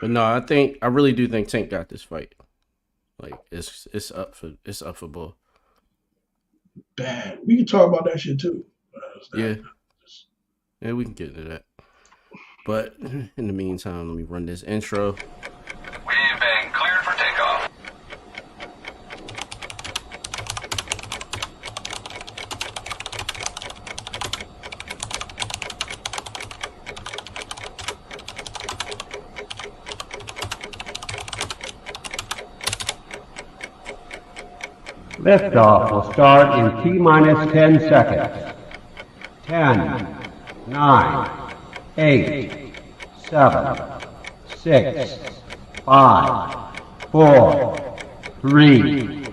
But no, I really do think Tank got this fight. Like it's up for bull. Bad. We can talk about that shit too. Yeah, yeah, we can get into that. But in the meantime, let me run this intro. We've been cleared for takeoff. Liftoff will start in T-minus 10 seconds. 10, 9, 8, 7, 6, 5, 4, 3,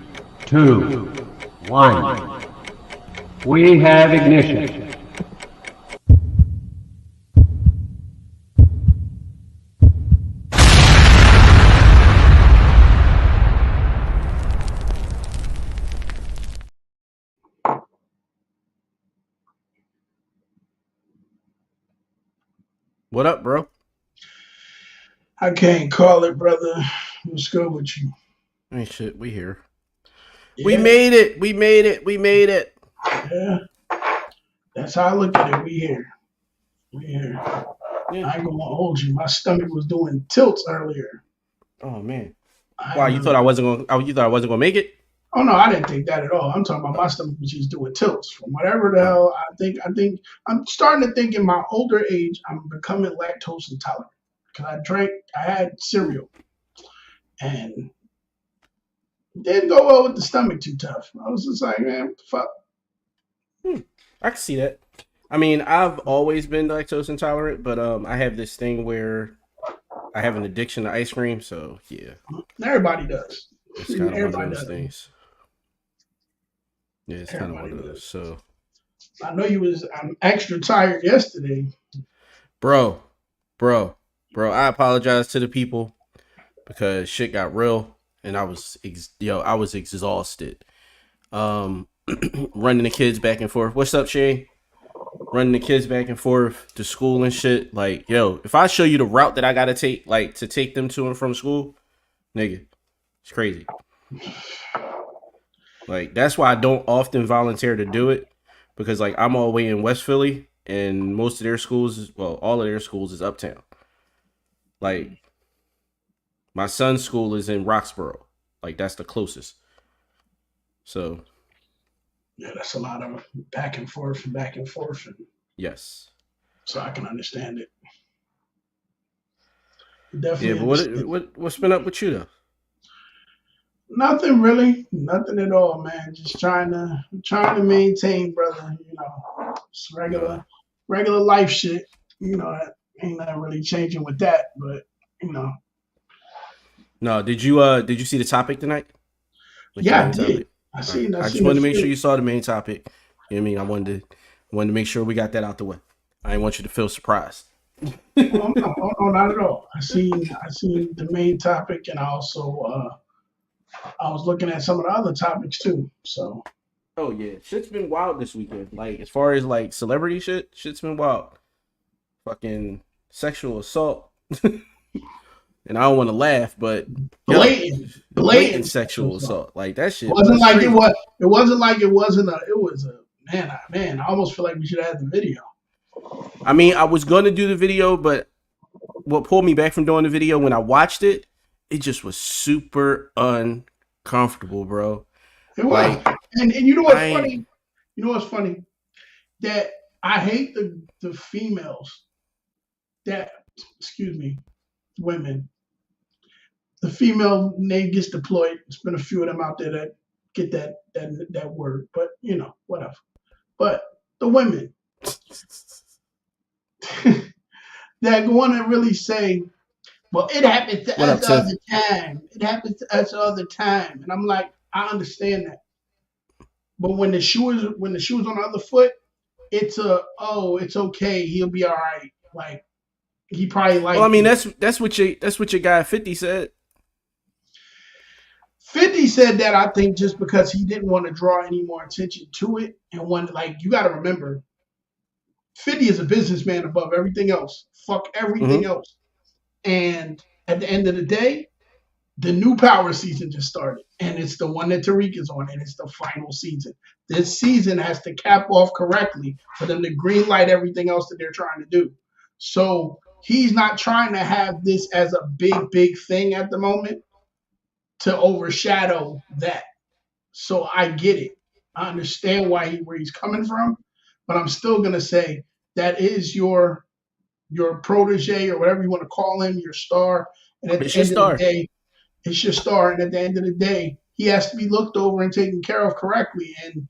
2, 1. We have ignition. What up, bro? I can't call it, brother. What's good with you? Hey, shit, we here. Yeah, We made it. We made it. We made it. yeah. That's how I look at it. We here. We here. Yeah. I ain't gonna hold you. My stomach was doing tilts earlier. Oh man. I Why ain't you thought I wasn't gonna? Oh, you thought I wasn't gonna make it? Oh no, I didn't think that at all. I'm talking about my stomach was just doing tilts from whatever the hell I think. I'm starting to think in my older age I'm becoming lactose intolerant because I had cereal and it didn't go well with the stomach too tough. I was just like, man, fuck. I can see that. I mean, I've always been lactose intolerant, but I have this thing where I have an addiction to ice cream. So yeah, Everybody does. it's kind of one of Everybody those does. things. Yeah, it's kind of one Everybody of those. does. So, I know you was I'm extra tired yesterday. bro, bro, I apologize to the people because shit got real, and I was I was exhausted. Running the kids back and forth. What's up, Shane? Running the kids back and forth to school and shit. Like, yo, if I show you the route that I gotta take, like to take them to and from school, nigga, it's crazy. Like, that's why I don't often volunteer to do it because, like, I'm all the way in West Philly and most of their schools, well, all of their schools is uptown. Like, my son's school is in Roxborough. Like, that's the closest. So, Yeah, that's a lot of back and forth and back and forth, and yes. so I can understand it. Yeah, Definitely but understand. what's been up with you though? Nothing really, nothing at all, man. Just trying to maintain, brother. You know, it's Nah. regular life shit. You know, that ain't nothing really changing with that. But you know, No, did you see the topic tonight? Like the yeah, I main did. topic? All right. I I just seen a wanted to make sure few. you saw the main topic. You know what I mean? I wanted to make sure we got that out the way. I didn't want you to feel surprised. Oh no, oh, no, not at all. I seen the main topic, and I also I was looking at some of the other topics too. So Oh yeah, shit's been wild this weekend. Like as far as like celebrity shit, shit's been wild. Fucking sexual assault. And I don't want to laugh, but yo, blatant blatant sexual sexual assault. assault. Like that It shit wasn't was like it crazy. was. It wasn't like it wasn't a. It was a man. Man, I almost feel like we should have had the video. I mean, I was gonna do the video, but what pulled me back from doing the video when I watched it, it just was super uncomfortable, bro. It was. Like And you know I what's ain't funny? You know what's funny? That I hate the females that excuse me, women. The female name gets deployed. There's been a few of them out there that get that word, but you know, whatever. But the women that want to really say, well, it happens to what up, us all Tiff? the time. It happens to us all the time. And I'm like, I understand that. But when the shoe is on the other foot, it's okay. He'll be all right. Like he probably Well, I liked mean it. that's what your guy 50 said. 50 said that I think just because he didn't want to draw any more attention to it. And when like you gotta remember, 50 is a businessman above everything else. Fuck everything Mm-hmm. else. And at the end of the day, the new Power season just started, and it's the one that Tariq is on, and it's the final season. This season has to cap off correctly for them to green light everything else that they're trying to do. So he's not trying to have this as a big thing at the moment to overshadow that. So I get it. I understand where he's coming from, but I'm still gonna say that is your protege or whatever you want to call him, your star. And at It's the your end of star. the day, it's your star. And at the end of the day, he has to be looked over and taken care of correctly. And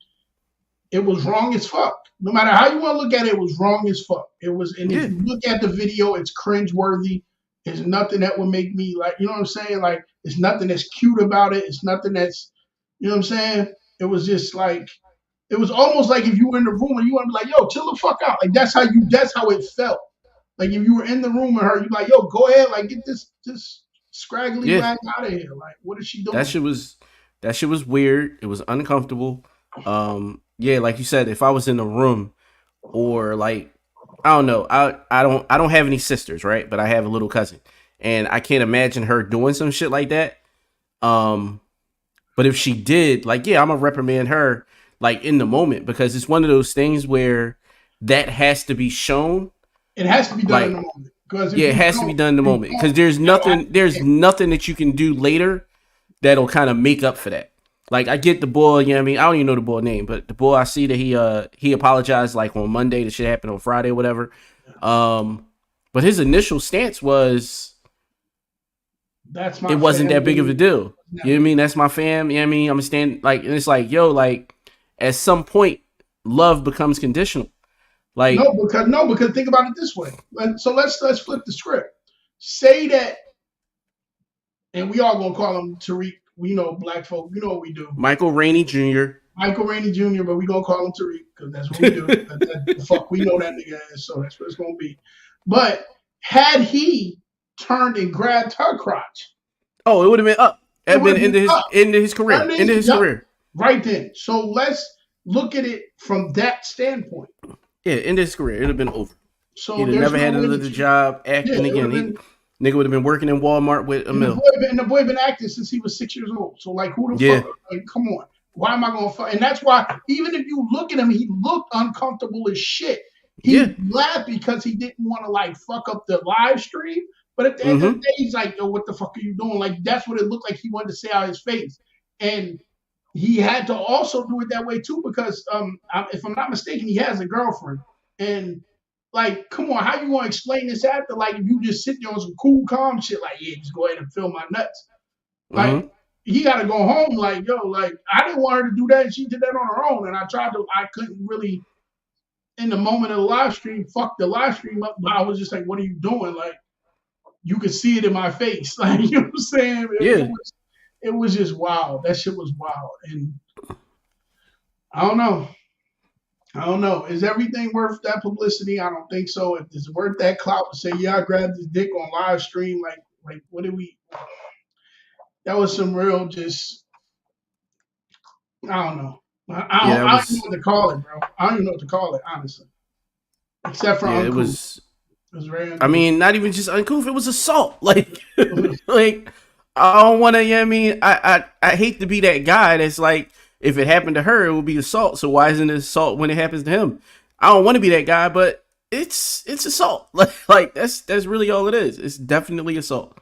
it was wrong as fuck. No matter how you want to look at it, it was wrong as fuck. It was, and Yeah. if you look at the video, it's cringeworthy. There's nothing that would make me like, you know what I'm saying? Like, it's nothing that's cute about it. It's nothing that's, you know what I'm saying? It was just like, it was almost like if you were in the room and you want to be like, yo, chill the fuck out. Like that's how it felt. Like if you were in the room with her, you're like, yo, go ahead, like get this scraggly Yeah. black out of here. Like, what is she doing? That shit was weird. It was uncomfortable. Yeah, like you said, if I was in the room or like I don't know, I don't have any sisters, right? But I have a little cousin. And I can't imagine her doing some shit like that. But if she did, like, yeah, I'm gonna reprimand her like in the moment because it's one of those things where that has to be shown. It has to be done Like, in the moment. Because yeah, it has to be done in the moment because there's nothing that you can do later that'll kind of make up for that. Like I get the boy, you know what I mean? I don't even know the boy name, but the boy I see that he apologized like on Monday, the shit happened on Friday or whatever. But his initial stance was that's my it wasn't that big of a deal. No. You know what I mean? That's my fam, you know what I mean? I'm stand like and it's like, yo, like at some point love becomes conditional. Like No, because think about it this way. So let's flip the script. Say that, and we all gonna call him Tariq. We know black folk. You know what we do. Michael Rainey Jr. Michael Rainey Jr., but we gonna call him Tariq because that's what we do. The fuck, we know that nigga is, so that's what it's gonna be. But had he turned and grabbed her crotch, Oh, it would have been up. It It would've been been up. into his career. Into his Yup. career. right then. So let's look at it from that standpoint. Yeah, into his career. It'd have been over. So He'd have there's never no had way another that you- job acting Yeah, it again. would've been- Nigga would have been working in Walmart with a And mill. the boy been acting since he was 6 years old. So like, who the Yeah. fuck? Like, come on. Why am I gonna fight? And that's why even if you look at him, he looked uncomfortable as shit. He Yeah. laughed because he didn't want to like fuck up the live stream. But at the end of the day, he's like, yo, what the fuck are you doing? Like that's what it looked like he wanted to say out his face. And he had to also do it that way too because if I'm not mistaken, he has a girlfriend. And like, come on, how you gonna explain this after? Like, if you just sit there on some cool, calm shit, like, yeah, just go ahead and fill my nuts. Like, Mhm. he got to go home. Like, yo, like, I didn't want her to do that. And she did that on her own. And I couldn't really, in the moment of the live stream, fuck the live stream up. But I was just like, what are you doing? Like, you could see it in my face. Like, you know what I'm saying? Yeah. It was just wild. That shit was wild. And I don't know. Is everything worth that publicity? I don't think so. If it's worth that clout to say, yeah, I grabbed his dick on live stream, like what did we? That was some real just. I don't know. I don't know what to call it, bro. I don't even know what to call it, honestly. Except for Yeah, uncouth. it was. It was very uncouth. I mean, not even just uncouth. It was assault. Like, like I don't want to. You know what I mean, I hate to be that guy that's like, if it happened to her, it would be assault. So why isn't it assault when it happens to him? I don't want to be that guy, but it's assault. Like that's really all it is. It's definitely assault.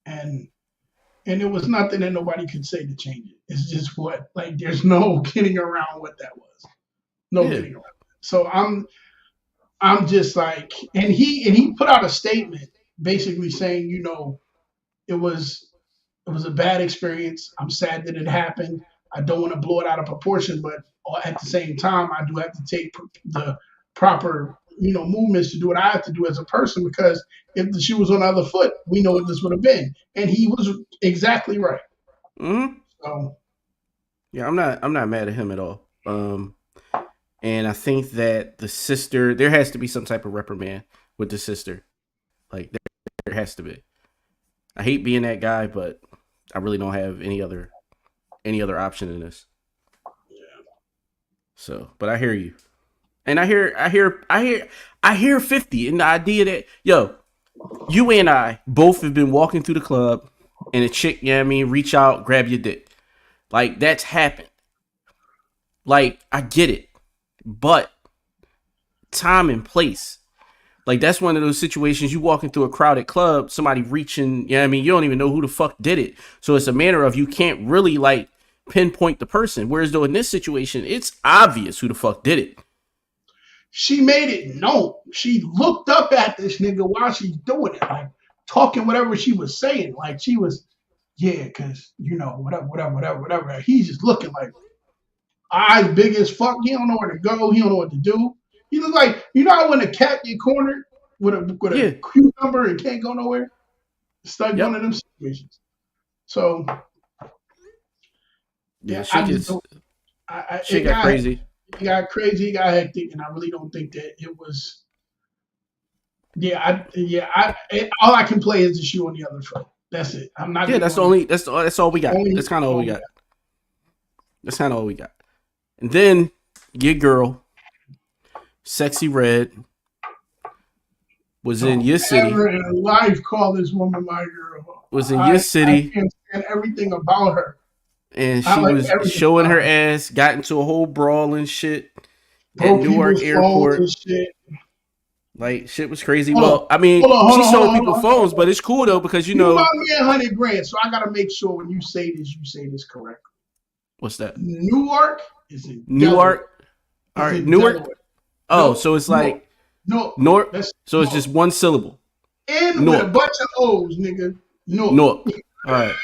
and it was nothing that nobody could say to change it. It's just what, like, there's no getting around what that was. No Yeah. getting around it. So I'm just like, and he put out a statement basically saying, you know, it was a bad experience. I'm sad that it happened. I don't want to blow it out of proportion, but at the same time, I do have to take the proper, movements to do what I have to do as a person, because if the shoe was on the other foot, we know what this would have been. And he was exactly right. Mm-hmm. So Yeah, I'm not mad at him at all. And I think that the sister, there has to be some type of reprimand with the sister. Like there has to be. I hate being that guy, but I really don't have any other option in this. So, but I hear you. And I hear 50 and the idea that, yo, You and I both have been walking through the club and a chick, you know what I mean, reach out, grab your dick. Like, that's happened. Like, I get it. But time and place. Like, that's one of those situations you walking through a crowded club, somebody reaching, you know what I mean, you don't even know who the fuck did it. So it's a matter of you can't really, like, pinpoint the person. Whereas, though, in this situation, it's obvious who the fuck did it. She made it known. She looked up at this nigga while she's doing it, like, talking whatever she was saying. Like, she was, yeah, because, you know, whatever. He's just looking like, eyes big as fuck. He don't know where to go. He don't know what to do. He look like, you know how when a cat get cornered with a cucumber and can't go nowhere? It's like one of them situations. So Yeah, it she got crazy. It got crazy, it got hectic, and I really don't think that it was. All I can play is the shoe on the other foot. That's it. I'm not. Yeah, that's all we got. That's kind of all we got. That's kind of all we got. And then your girl, Sexy Red, was in your city. Never in life call this woman my girl. Was in your city. I can't stand everything about her. And she was showing her ass, got into a whole brawl and shit at Newark Airport. And shit. Like, shit was crazy. Well, I mean, she sold people phones, but it's cool, though, because, you know. You bought me $100,000, so I got to make sure when you say this correctly. What's that? Newark is in Newark? All right, Newark? Delaware. Oh, no, so it's like no, Newark? So it's just one syllable. And with a bunch of O's, nigga. Newark. All right.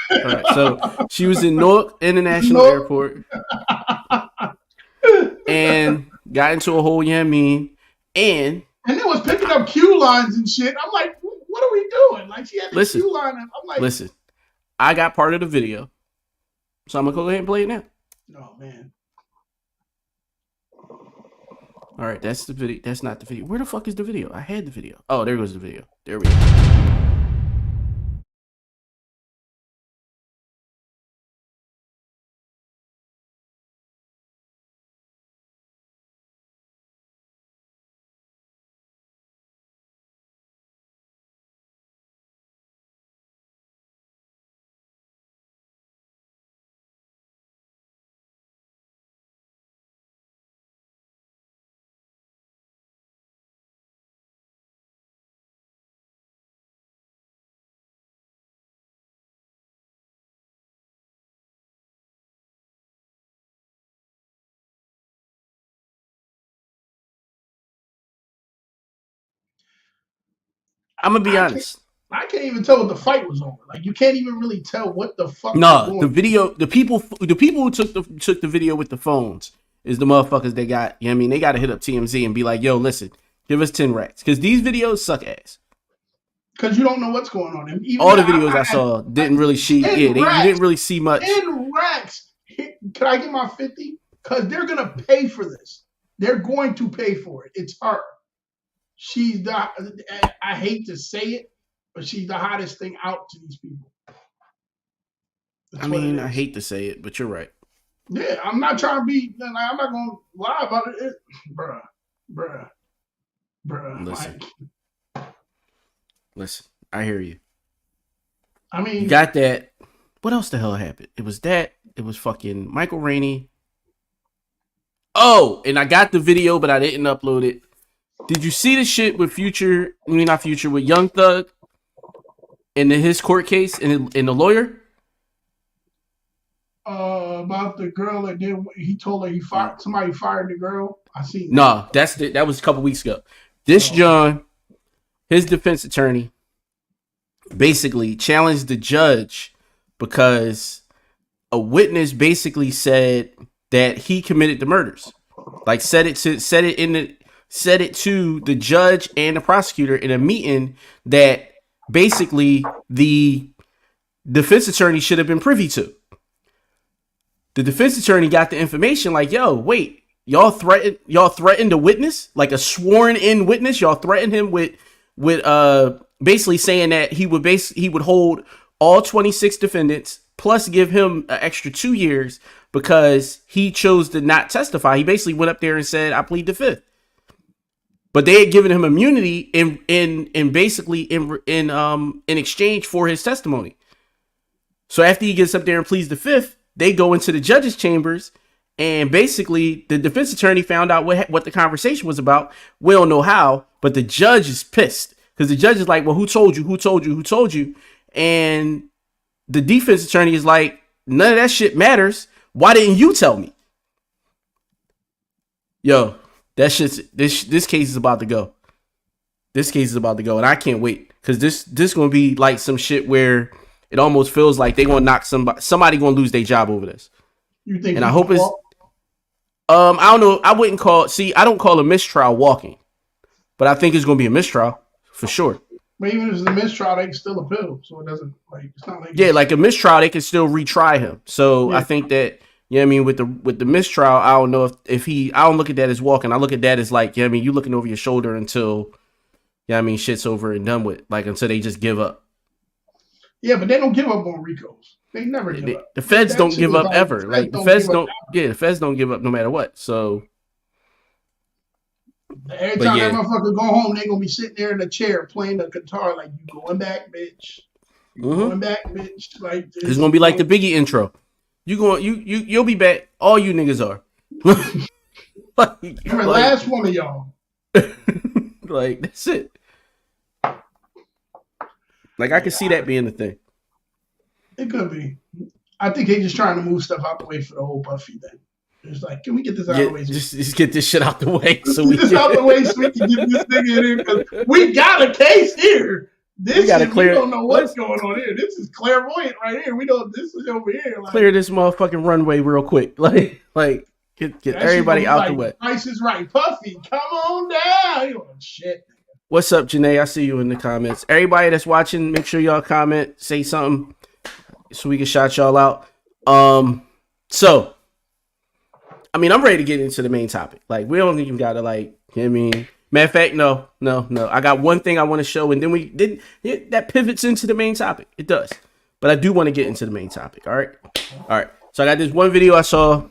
So she was in Newark International Airport and got into a whole, you know what I mean? And it was picking up Q lines and shit. I'm like, what are we doing? Like, she had the Q line. I'm like, listen, I got part of the video. So I'm going to go ahead and play it now. Oh, man. All right, that's the video. That's not the video. Where the fuck is the video? I had the video. Oh, there goes the video. There we go. I'm gonna be honest. I can't even tell what the fight was over. Like, you can't even really tell what the fuck. No, the video, the people who took the video with the phones is the motherfuckers they got. You know what I mean? They got to hit up TMZ and be like, "Yo, listen, give us 10 racks," because these videos suck ass. Because you don't know what's going on. And all the videos I saw didn't really see. Yeah, you didn't really see much. 10 racks. Can I get my 50? Because they're gonna pay for this. They're going to pay for it. It's her. She's the, I hate to say it, but she's the hottest thing out to these people. I mean, I hate to say it, but you're right. Yeah, I'm not trying to be, I'm not going to lie about it. Bruh. Listen, I hear you. I mean, you got that. What else the hell happened? It was that. It was fucking Michael Rainey. Oh, and I got the video, but I didn't upload it. Did you see the shit with Future? I mean, not Future, with Young Thug in his court case and the lawyer? About the girl that did. He told her somebody fired the girl. I seen. No, that was a couple weeks ago. This John, his defense attorney, basically challenged the judge because a witness basically said that he committed the murders. Like said it to the judge and the prosecutor in a meeting that basically the defense attorney should have been privy to. The defense attorney got the information like, yo, wait, y'all threatened a witness, like a sworn in witness. Y'all threatened him with basically saying that he would hold all 26 defendants plus give him an extra 2 years because he chose to not testify. He basically went up there and said, I plead the fifth. but they had given him immunity in basically in exchange for his testimony. So after he gets up there and pleads the fifth, they go into the judge's chambers, and basically the defense attorney found out what the conversation was about. We don't know how, but the judge is pissed because the judge is like, well, who told you? Who told you? Who told you? And the defense attorney is like, none of that shit matters. Why didn't you tell me? Yo, that shit's this case is about to go. This case is about to go, and I can't wait because this gonna be like some shit where it almost feels like they gonna knock somebody gonna lose their job over this. You think? And I hope it's I don't know. I wouldn't call I don't call a mistrial walking, but I think it's gonna be a mistrial for sure. But even if it's a mistrial, they can still appeal, so it doesn't it's not like like a mistrial, they can still retry him. So I think that I mean with the mistrial, I don't know if he I don't look at that as walking. I look at that as like I mean you looking over your shoulder until I mean shit's over and done with, like until they just give up. Yeah, but they don't give up on RICOs. They never give up. The feds don't give up ever. Like the feds don't. Yeah, the feds don't give up no matter what. So every time that motherfucker go home, they gonna be sitting there in a chair playing the guitar like you going back, bitch. You going back, bitch. Like it's gonna be like the Biggie intro. You'll be back. All you niggas are. Every last one of y'all. Like that's it. Like I can see that being the thing. It could be. I think they just trying to move stuff out the way for the whole Puffy thing. It's like, can we get this out of the way? Just get this shit out the way so we can out the way so we can get this nigga in here because we got a case here. We don't know what's going on here. This is clairvoyant right here. We don't. This is over here. Like, clear this motherfucking runway real quick. Like get everybody out the way. Price is right. Puffy, come on down. Oh, shit. What's up, Janae? I see you in the comments. Everybody that's watching, make sure y'all comment, say something so we can shout y'all out. So I mean, I'm ready to get into the main topic. Like, we don't even gotta matter of fact, no. I got one thing I want to show, and then that pivots into the main topic. It does. But I do want to get into the main topic. All right. So I got this one video I saw.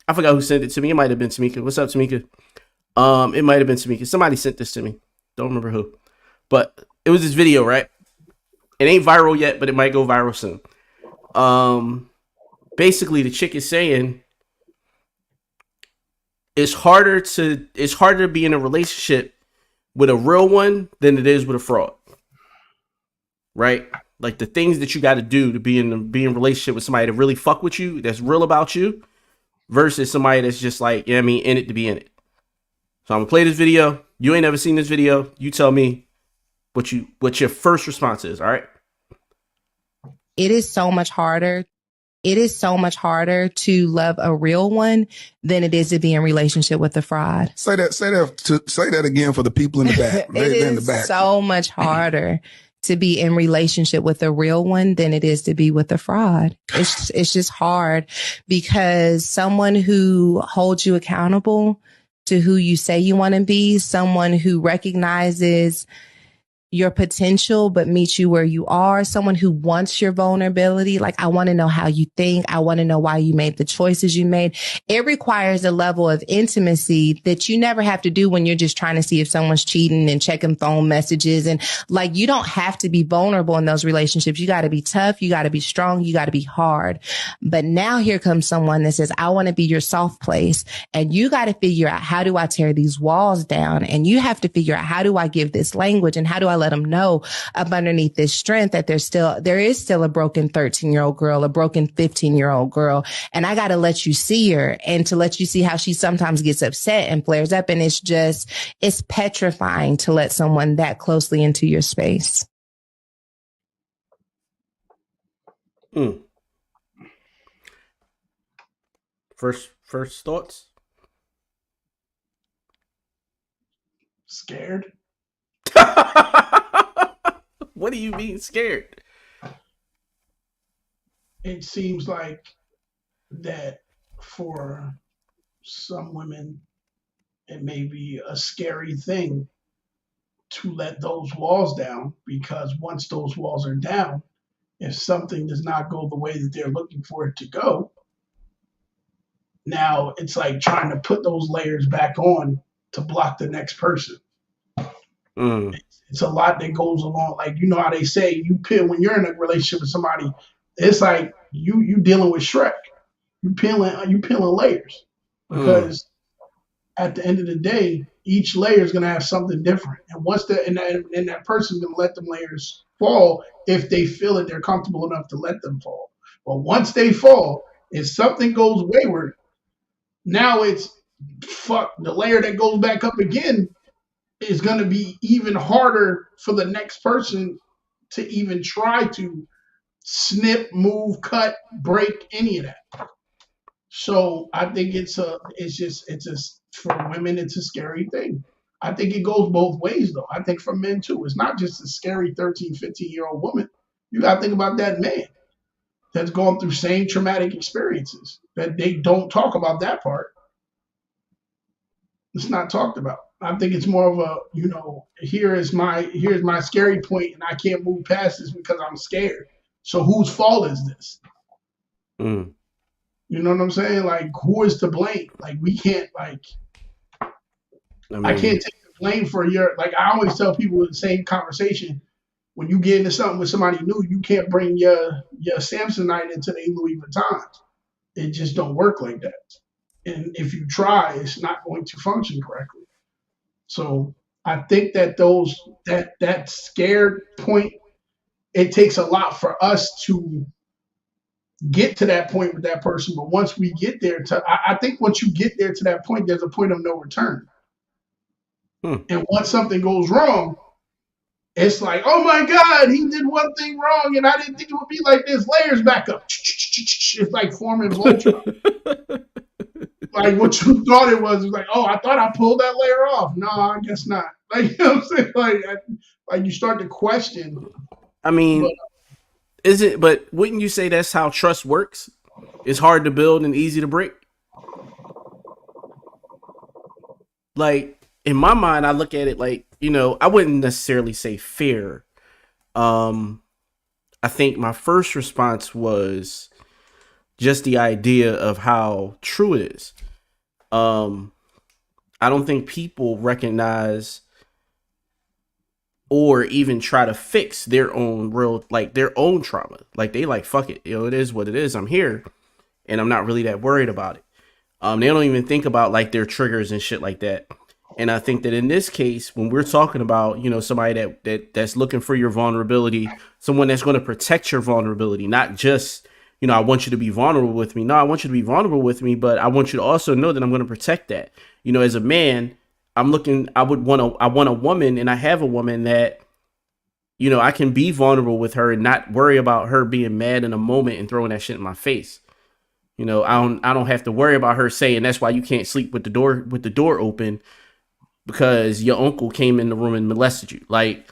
I forgot who sent it to me. It might have been Tamika. What's up, Tamika? It might have been Tamika. Somebody sent this to me. Don't remember who. But it was this video, right? It ain't viral yet, but it might go viral soon. Basically the chick is saying it's harder to be in a relationship with a real one than it is with a fraud. Right? Like the things that you got to do to be in a relationship with somebody to really fuck with you, that's real about you, versus somebody that's just like, in it to be in it. So I'm gonna play this video. You ain't never seen this video. You tell me what your first response is, all right? It is so much harder. It is so much harder to love a real one than it is to be in relationship with a fraud. Say that again for the people in the back. It is so much harder to be in relationship with a real one than it is to be with a fraud. It's just hard because someone who holds you accountable to who you say you want to be, someone who recognizes your potential, but meet you where you are, someone who wants your vulnerability. Like, I want to know how you think. I want to know why you made the choices you made. It requires a level of intimacy that you never have to do when you're just trying to see if someone's cheating and checking phone messages. And like, you don't have to be vulnerable in those relationships. You got to be tough. You got to be strong. You got to be hard. But now here comes someone that says, I want to be your soft place. And you got to figure out, how do I tear these walls down? And you have to figure out, how do I give this language? And how do I let them know up underneath this strength that there is still a broken 13-year-old girl, a broken 15-year-old girl. And I got to let you see her, and to let you see how she sometimes gets upset and flares up. And it's petrifying to let someone that closely into your space. First thoughts? Scared. What do you mean scared? It seems like that for some women, it may be a scary thing to let those walls down, because once those walls are down, if something does not go the way that they're looking for it to go, now it's like trying to put those layers back on to block the next person. Mm. It's a lot that goes along. Like, you know how they say you peel when you're in a relationship with somebody, it's like you dealing with Shrek. You peeling layers Mm. because at the end of the day, each layer is gonna have something different. And once that person's gonna let them layers fall if they feel that they're comfortable enough to let them fall. But once they fall, if something goes wayward, now it's fuck the layer that goes back up again is going to be even harder for the next person to even try to snip, move, cut, break any of that. So I think it's just for women it's a scary thing. I think it goes both ways though. I think for men too. It's not just a scary 13, 15-year-old woman. You got to think about that man that's going through same traumatic experiences that they don't talk about that part. It's not talked about. I think it's more of a, here's my scary point and I can't move past this because I'm scared. So whose fault is this? Mm. You know what I'm saying? Like, who is to blame? Like, we can't I can't take the blame for I always tell people in the same conversation, when you get into something with somebody new, you can't bring your Samsonite into the Louis Vuittons. It just don't work like that. And if you try, it's not going to function correctly. So I think that that scared point, it takes a lot for us to get to that point with that person. But once we get there, I think once you get there to that point, there's a point of no return. And once something goes wrong, it's like, oh my God, he did one thing wrong, and I didn't think it would be like this. Layers back up. It's like forming Voltron. Like what you thought it was like, oh, I thought I pulled that layer off. No, I guess not. Like, you know what I'm saying? Like you start to question. I mean, but wouldn't you say that's how trust works? It's hard to build and easy to break. Like, in my mind, I look at it like, I wouldn't necessarily say fear. I think my first response was just the idea of how true it is. I don't think people recognize or even try to fix their own their own trauma. Like, they like, fuck it, it is what it is. I'm here and I'm not really that worried about it. They don't even think about like their triggers and shit like that. And I think that in this case, when we're talking about, somebody that's looking for your vulnerability, someone that's going to protect your vulnerability, not just, I want you to be vulnerable with me. No, I want you to be vulnerable with me, but I want you to also know that I'm going to protect that. As a man, I want a woman, and I have a woman that, I can be vulnerable with her and not worry about her being mad in a moment and throwing that shit in my face. I don't have to worry about her saying that's why you can't sleep with the door open because your uncle came in the room and molested you. Like,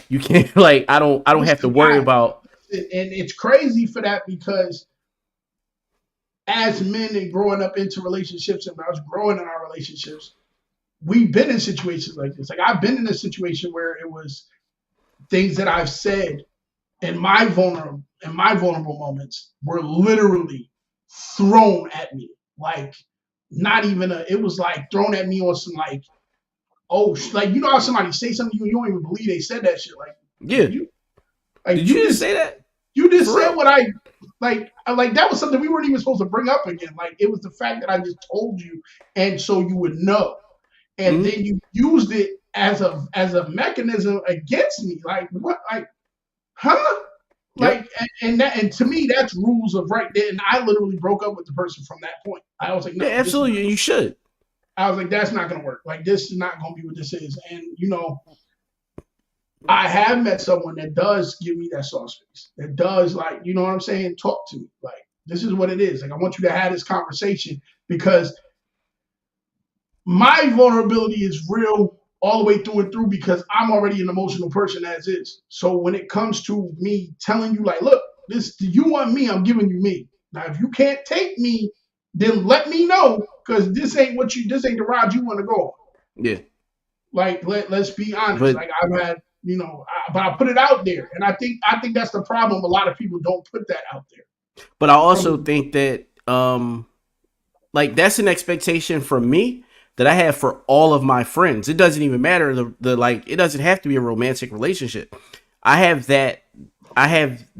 you can't, like, I don't have to worry about. And it's crazy for that because as men and growing up into relationships and when I was growing in our relationships, we've been in situations like this. Like, I've been in a situation where it was things that I've said in my vulnerable moments were literally thrown at me. Like, not even it was like thrown at me on some like, oh, like, you know how somebody say something to you and you don't even believe they said that shit. Like, yeah. Did you just say that? You just said what I like that was something we weren't even supposed to bring up again. Like, it was the fact that I just told you and so you would know. And then you used it as a mechanism against me. Like, what? Like, huh? Like, yep. and to me, that's rules of right there. And I literally broke up with the person from that point. I was like, no, yeah, absolutely, you should. I was like, that's not going to work. Like, this is not going to be what this is. And, I have met someone that does give me that soft space. That does, like, you know what I'm saying? Talk to me. Like, this is what it is. Like, I want you to have this conversation because my vulnerability is real all the way through and through because I'm already an emotional person as is. So when it comes to me telling you, like, look, you want me, I'm giving you me. Now, if you can't take me, then let me know because this ain't the ride you want to go on. Yeah. Like, let's be honest. But, like, I've had, but I put it out there. And I think that's the problem. A lot of people don't put that out there. But I also think that, like, that's an expectation from me that I have for all of my friends. It doesn't even matter the like. It doesn't have to be a romantic relationship. I have that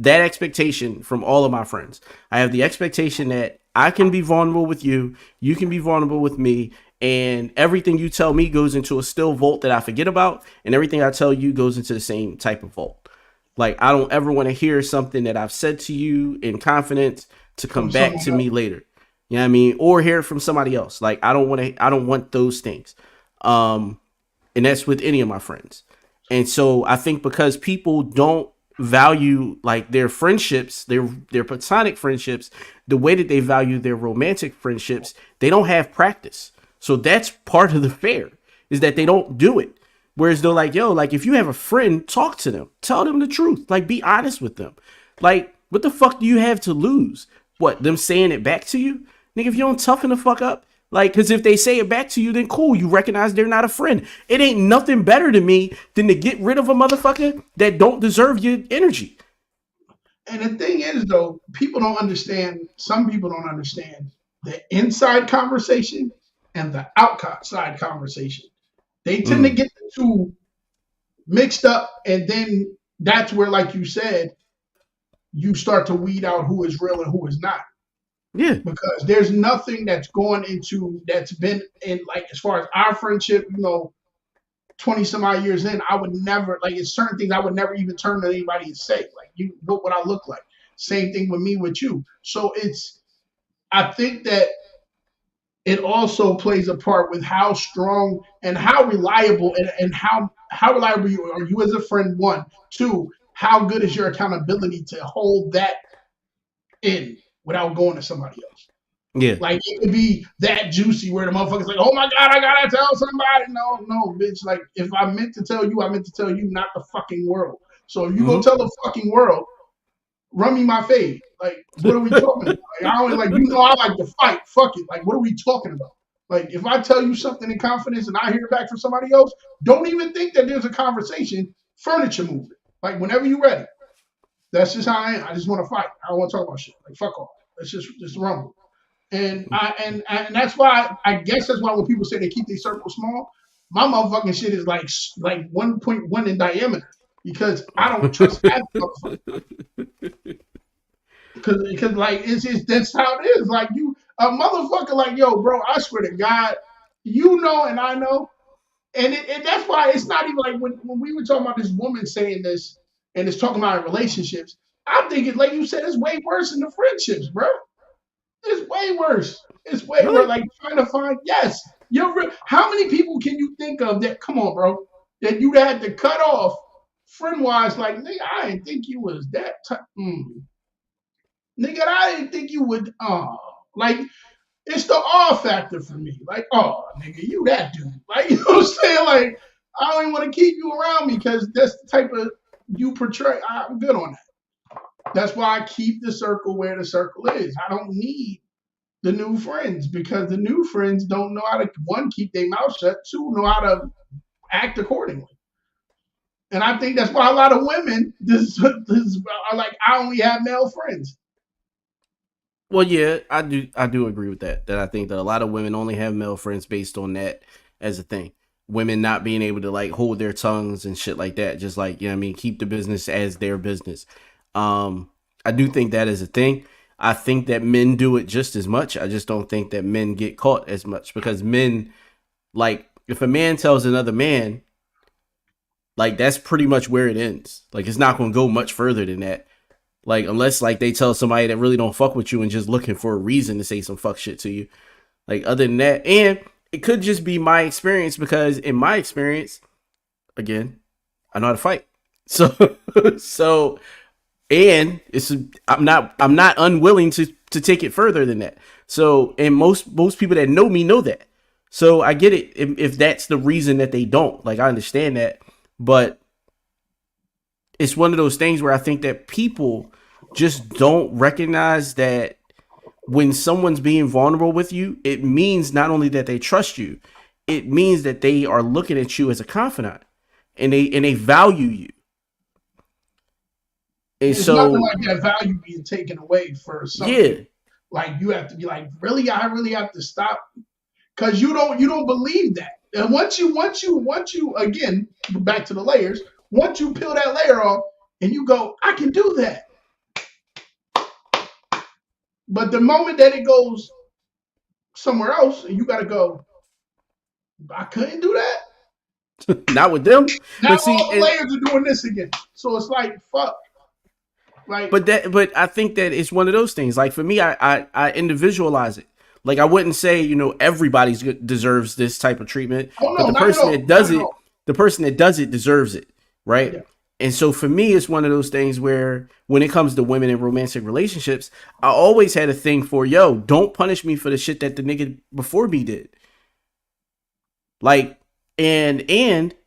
expectation from all of my friends. I have the expectation that I can be vulnerable with you, you can be vulnerable with me, and everything you tell me goes into a still vault that I forget about, and everything I tell you goes into the same type of vault. Like, I don't ever want to hear something that I've said to you in confidence to come back to me later. You know what I mean? Or hear it from somebody else. Like, I don't want those things. And that's with any of my friends. And so I think because people don't value like their friendships, their platonic friendships, the way that they value their romantic friendships, they don't have practice. So that's part of the fear, is that they don't do it. Whereas they're like, yo, like if you have a friend, talk to them, tell them the truth, like be honest with them. Like, what the fuck do you have to lose? What, them saying it back to you? Nigga, if you don't toughen the fuck up, like, because if they say it back to you, then cool, you recognize they're not a friend. It ain't nothing better to me than to get rid of a motherfucker that don't deserve your energy. And the thing is, though, people don't understand, some people don't understand the inside conversation and the outside conversation. They tend to get the two mixed up, and then that's where, like you said, you start to weed out who is real and who is not. Yeah. Because there's nothing that's going into, that's been in, like, as far as our friendship, 20 some odd years in, I would never, like, it's certain things I would never even turn to anybody and say, like, you, what would I look like? Same thing with me, with you. So I think that it also plays a part with how strong and how reliable and how reliable are you as a friend, one. Two, how good is your accountability to hold that in without going to somebody else? Yeah. Like, it could be that juicy where the motherfucker's like, oh my God, I gotta tell somebody. No, bitch. Like, if I meant to tell you, I meant to tell you, not the fucking world. So if you go tell the fucking world, run me my fade. Like, what are we talking about? Like, I like to fight. Fuck it. Like, what are we talking about? Like, if I tell you something in confidence and I hear it back from somebody else, don't even think that there's a conversation. Furniture movement. Like, whenever you're ready. That's just how I am. I just want to fight. I don't want to talk about shit. Like, fuck off. Let's just rumble. And that's why, I guess that's why when people say they keep their circle small, my motherfucking shit is like 1.1 in diameter, because I don't trust that motherfucker. Because like, it's just, that's how it is. Like, you, a motherfucker, like, yo, bro, I swear to God, and I know. And that's why it's not even like when we were talking about this woman saying this and it's talking about relationships, I'm thinking, like you said, it's way worse in the friendships, bro. It's way worse. It's way worse. Like, trying to find, yes. How many people can you think of that, come on, bro, that you had to cut off friend-wise? Like, nigga, I didn't think you was that nigga, I didn't think you would, like, it's the awe factor for me. Like, oh, nigga, you that dude. Like, you know what I'm saying? Like, I don't even want to keep you around me because that's the type of you portray. I'm good on that. That's why I keep the circle where the circle is. I don't need the new friends, because the new friends don't know how to, one, keep their mouth shut, two, know how to act accordingly. And I think that's why a lot of women are like, I only have male friends. Well, yeah, I do agree with that. That I think that a lot of women only have male friends based on that as a thing. Women not being able to like hold their tongues and shit like that. Just like, you know what I mean, keep the business as their business. I do think that is a thing. I think that men do it just as much. I just don't think that men get caught as much, because men, like, if a man tells another man, like, that's pretty much where it ends. Like, it's not going to go much further than that. Like, unless, like, they tell somebody that really don't fuck with you and just looking for a reason to say some fuck shit to you. Like, other than that, and it could just be my experience, because in my experience, again, I know how to fight. So, and I'm not unwilling to take it further than that. So, and most people that know me know that. So I get it if that's the reason that they don't. Like, I understand that, but it's one of those things where I think that people just don't recognize that when someone's being vulnerable with you, it means not only that they trust you, it means that they are looking at you as a confidant, and they value you. And it's so, nothing like that value being taken away for something. Yeah. Like, you have to be like, really? I really have to stop? because you don't believe that. And once you again back to the layers. Once you peel that layer off and you go, I can do that. But the moment that it goes somewhere else, and you got to go, I couldn't do that. Not with them. Now But see, all the layers are doing this again. So it's like fuck. Like, but I think that it's one of those things. Like for me, I individualize it. Like I wouldn't say, you know, everybody deserves this type of treatment, oh, no, but the not at person all. that does Not at it, all. the person that does it deserves it, right? Yeah. And so for me, it's one of those things where when it comes to women in romantic relationships, I always had a thing for, yo, don't punish me for the shit that the nigga before me did. Like, and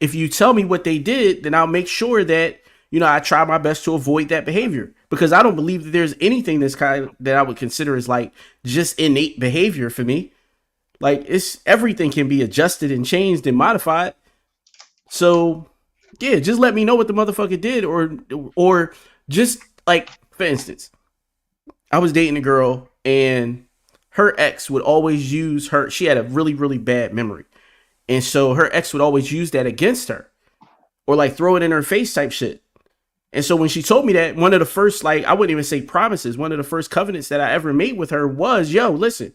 if you tell me what they did, then I'll make sure that, you know, I try my best to avoid that behavior, because I don't believe that there's anything this kind that I would consider as like just innate behavior for me. Like it's everything can be adjusted and changed and modified. So yeah, just let me know what the motherfucker did, or just like, for instance, I was dating a girl and her ex would always use her. She had a really, really bad memory. And so her ex would always use that against her or like throw it in her face type shit. And so when she told me that, one of the first, like, I wouldn't even say promises, one of the first covenants that I ever made with her was, yo, listen,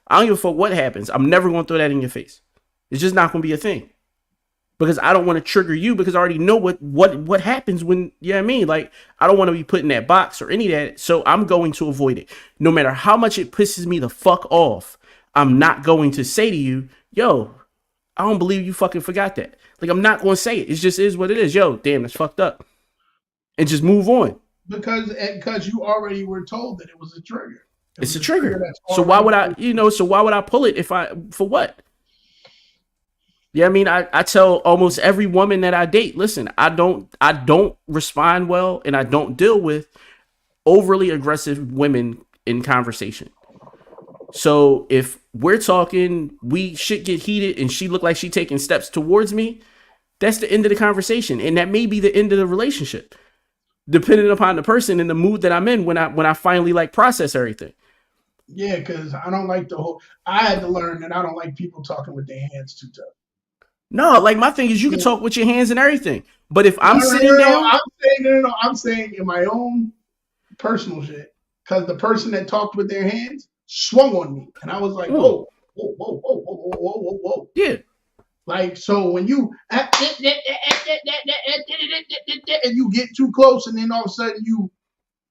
I don't give a fuck what happens. I'm never going to throw that in your face. It's just not going to be a thing. Because I don't want to trigger you, because I already know what happens when, you know what I mean? Like, I don't want to be put in that box or any of that. So I'm going to avoid it. No matter how much it pisses me the fuck off, I'm not going to say to you, yo, I don't believe you fucking forgot that. Like, I'm not going to say it. It just is what it is. Yo, damn, that's fucked up. And just move on. Because you already were told that it was a trigger. It's a trigger. So why would I, so why would I pull it for what? Yeah, I mean, I tell almost every woman that I date, listen, I don't respond well, and I don't deal with overly aggressive women in conversation. So if we're talking, we shit get heated and she look like she taking steps towards me, that's the end of the conversation. And that may be the end of the relationship, depending upon the person and the mood that I'm in when I finally like process everything. Yeah, because I don't like I had to learn that I don't like people talking with their hands too tough. No, like my thing is you can talk with your hands and everything. But if I'm sitting down. I'm saying in my own personal shit, because the person that talked with their hands swung on me. And I was like, whoa. Yeah. Like, so when you and you get too close, and then all of a sudden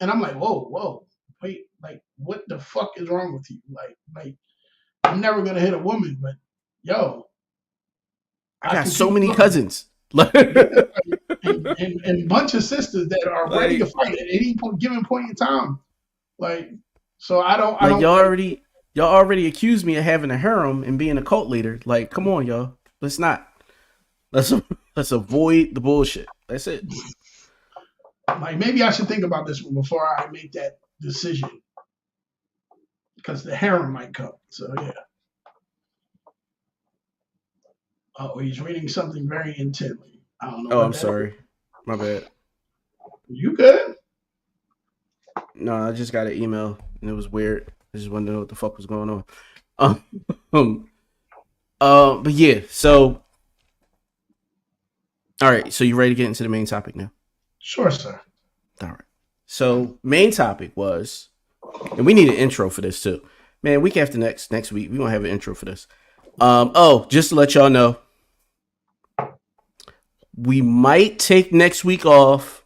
and I'm like, whoa, wait, like, what the fuck is wrong with you? Like I'm never gonna hit a woman, but yo, I got so many cousins. and a bunch of sisters that are ready to fight at any given point in time. Like, so I don't. Y'all already accused me of having a harem and being a cult leader. Like, come on, y'all. Let's not. Let's avoid the bullshit. That's it. Like, maybe I should think about this one before I make that decision, because the harem might come. So yeah. Oh, he's reading something very intently. I don't know. Oh, I'm sorry. My bad. You good? No, I just got an email and it was weird. I just wanted to know what the fuck was going on. But yeah, so all right, so you ready to get into the main topic now? Sure, sir. All right. So main topic was, and we need an intro for this too. Man, week after next week, we're gonna have an intro for this. Just to let y'all know, we might take next week off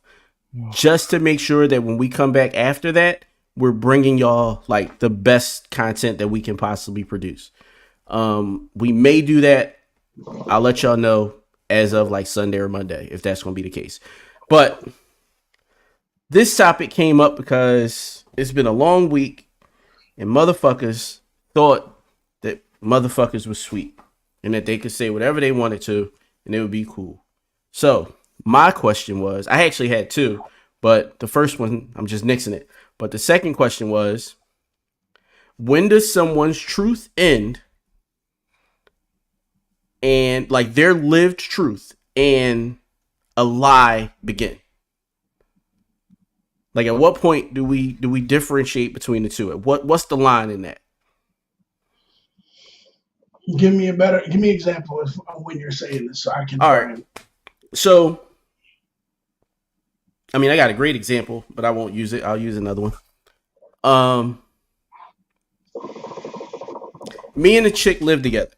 just to make sure that when we come back after that, we're bringing y'all like the best content that we can possibly produce. We may do that. I'll let y'all know as of like Sunday or Monday if that's going to be the case. But this topic came up because it's been a long week and motherfuckers thought that motherfuckers was sweet and that they could say whatever they wanted to and it would be cool. So my question was, I actually had two, but the first one, I'm just nixing it. But the second question was, when does someone's truth end and like their lived truth and a lie begin? Like at what point do we differentiate between the two? What's the line in that? Give me an example of when you're saying this, so I can All try right. and. So, I mean, I got a great example, but I won't use it. I'll use another one. Me and a chick live together.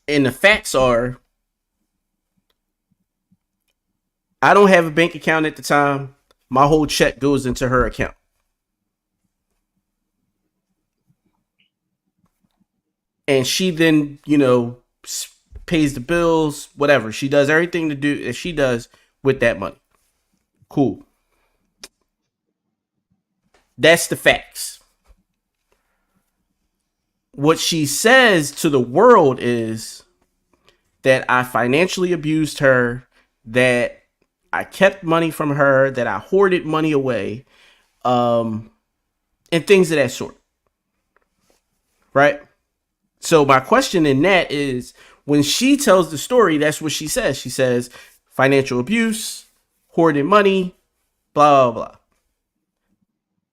And the facts are, I don't have a bank account at the time. My whole check goes into her account. And she then, pays the bills, whatever. She does everything that she does with that money. Cool. That's the facts. What she says to the world is that I financially abused her, that I kept money from her, that I hoarded money away, and things of that sort. Right? So my question in that is, when she tells the story, that's what she says. She says financial abuse, hoarded money, blah, blah, blah.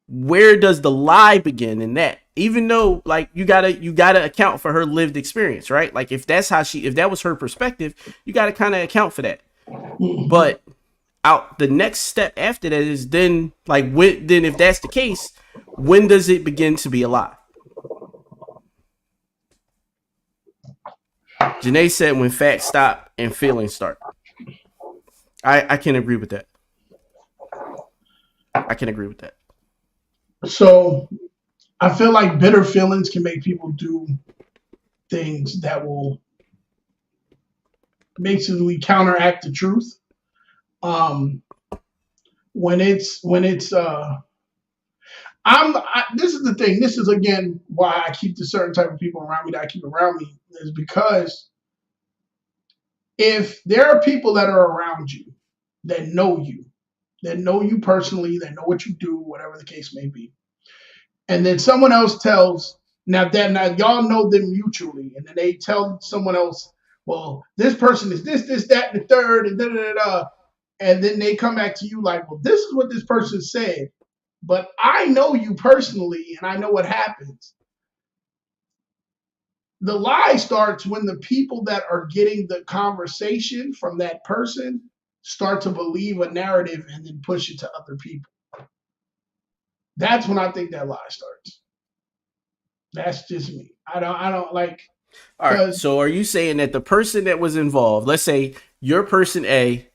Where does the lie begin in that? Even though, like, you gotta account for her lived experience, right? Like, if that was her perspective, you gotta kind of account for that. But the next step after that is then, like, then if that's the case, when does it begin to be a lie? Janae said when facts stop and feelings start. I can agree with that. I can agree with that. So I feel like bitter feelings can make people do things that will basically counteract the truth. This is the thing. This is again why I keep the certain type of people around me that I keep around me, is because if there are people that are around you that know you personally, that know what you do, whatever the case may be, and then someone else tells, now y'all know them mutually, and then they tell someone else, well, this person is this, that, and the third, and da da da, and then they come back to you like, well, this is what this person said, but I know you personally, and I know what happens. The lie starts when the people that are getting the conversation from that person start to believe a narrative and then push it to other people. That's when I think that lie starts. That's just me. I don't like. All right. So are you saying that the person that was involved, let's say you're person A,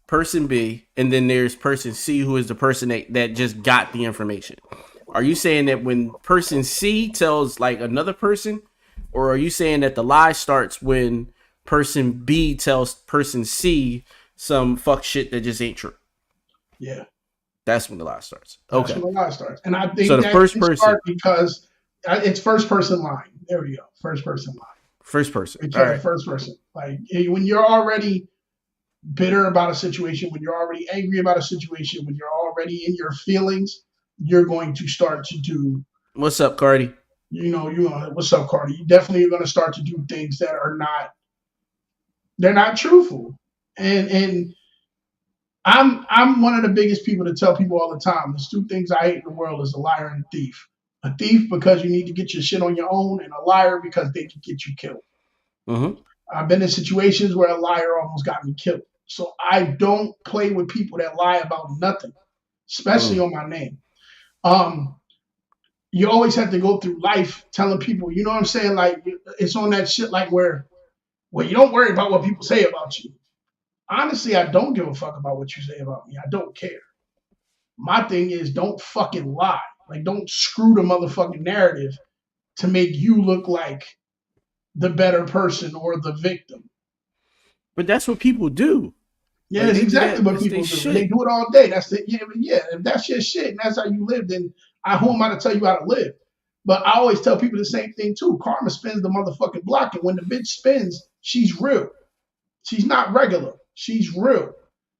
person B, and then there's person C, who is the person that just got the information. Are you saying that when person C tells like another person, or are you saying that the lie starts when person B tells person C some fuck shit that just ain't true? Yeah. That's when the lie starts. Okay. That's when the lie starts. And I think so the first person, because it's first person line. There we go. First person line. First person. Because all right. First person. Like when you're already bitter about a situation, when you're already angry about a situation, when you're already in your feelings, you're going to start to do. What's up, Cardi? What's up, Cardi? You definitely are going to start to do things that are they're not truthful. And I'm one of the biggest people to tell people all the time, there's two things I hate in the world is a liar and a thief. A thief because you need to get your shit on your own, and a liar because they can get you killed. Mm-hmm. I've been in situations where a liar almost got me killed. So I don't play with people that lie about nothing, especially on my name. You always have to go through life telling people, you know what I'm saying? Like, it's on that shit like where you don't worry about what people say about you. Honestly, I don't give a fuck about what you say about me. I don't care. My thing is, don't fucking lie. Like, don't screw the motherfucking narrative to make you look like the better person or the victim. But that's what people do. Yeah, like, that's exactly what people do. They do it all day. That's it. Yeah. If that's your shit and that's how you live, then who am I to tell you how to live? But I always tell people the same thing too. Karma spins the motherfucking block, and when the bitch spins, she's real. She's not regular. She's real.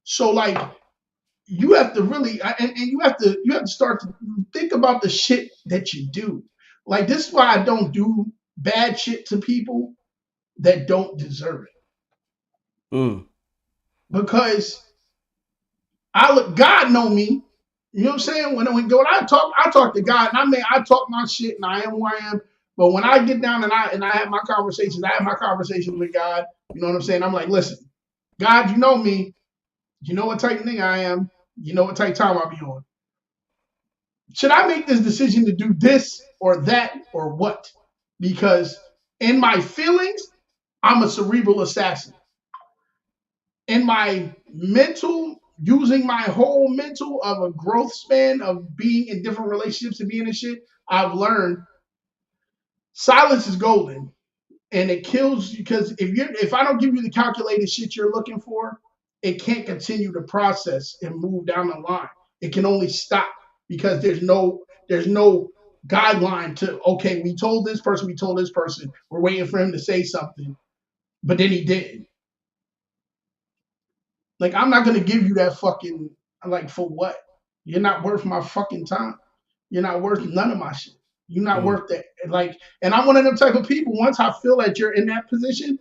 So like, you have to really, and you have to start to think about the shit that you do. Like, this is why I don't do bad shit to people that don't deserve it. Because God know me. You know what I'm saying? When I talk to God, and I talk my shit, and I am who I am. But when I get down and I have my conversations, I have my conversations with God. You know what I'm saying? I'm like, listen, God, you know me. You know what type of nigga I am. You know what type of time I'll be on. Should I make this decision to do this or that or what? Because in my feelings, I'm a cerebral assassin. In my mental, using my whole mental of a growth span of being in different relationships and being in shit, I've learned silence is golden. And it kills you because if I don't give you the calculated shit you're looking for, it can't continue to process and move down the line. It can only stop because there's no guideline to, okay, we told this person, we're waiting for him to say something, but then he didn't. Like, I'm not gonna give you that fucking, like, for what? You're not worth my fucking time. You're not worth none of my shit. You're not worth that. Like, and I'm one of them type of people. Once I feel that you're in that position,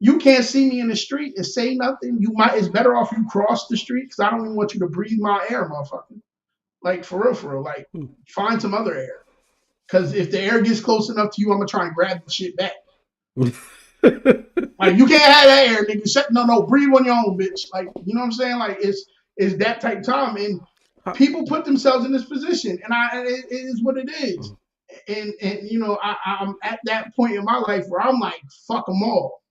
you can't see me in the street and say nothing. It's better off you cross the street because I don't even want you to breathe my air, motherfucker. Like, for real. Like, find some other air. Because if the air gets close enough to you, I'm gonna try and grab the shit back. Like, you can't have that air, nigga. No, breathe on your own, bitch. Like, you know what I'm saying? Like, it's that type of time, and people put themselves in this position, and it is what it is. And you know, I'm at that point in my life where I'm like, fuck them all.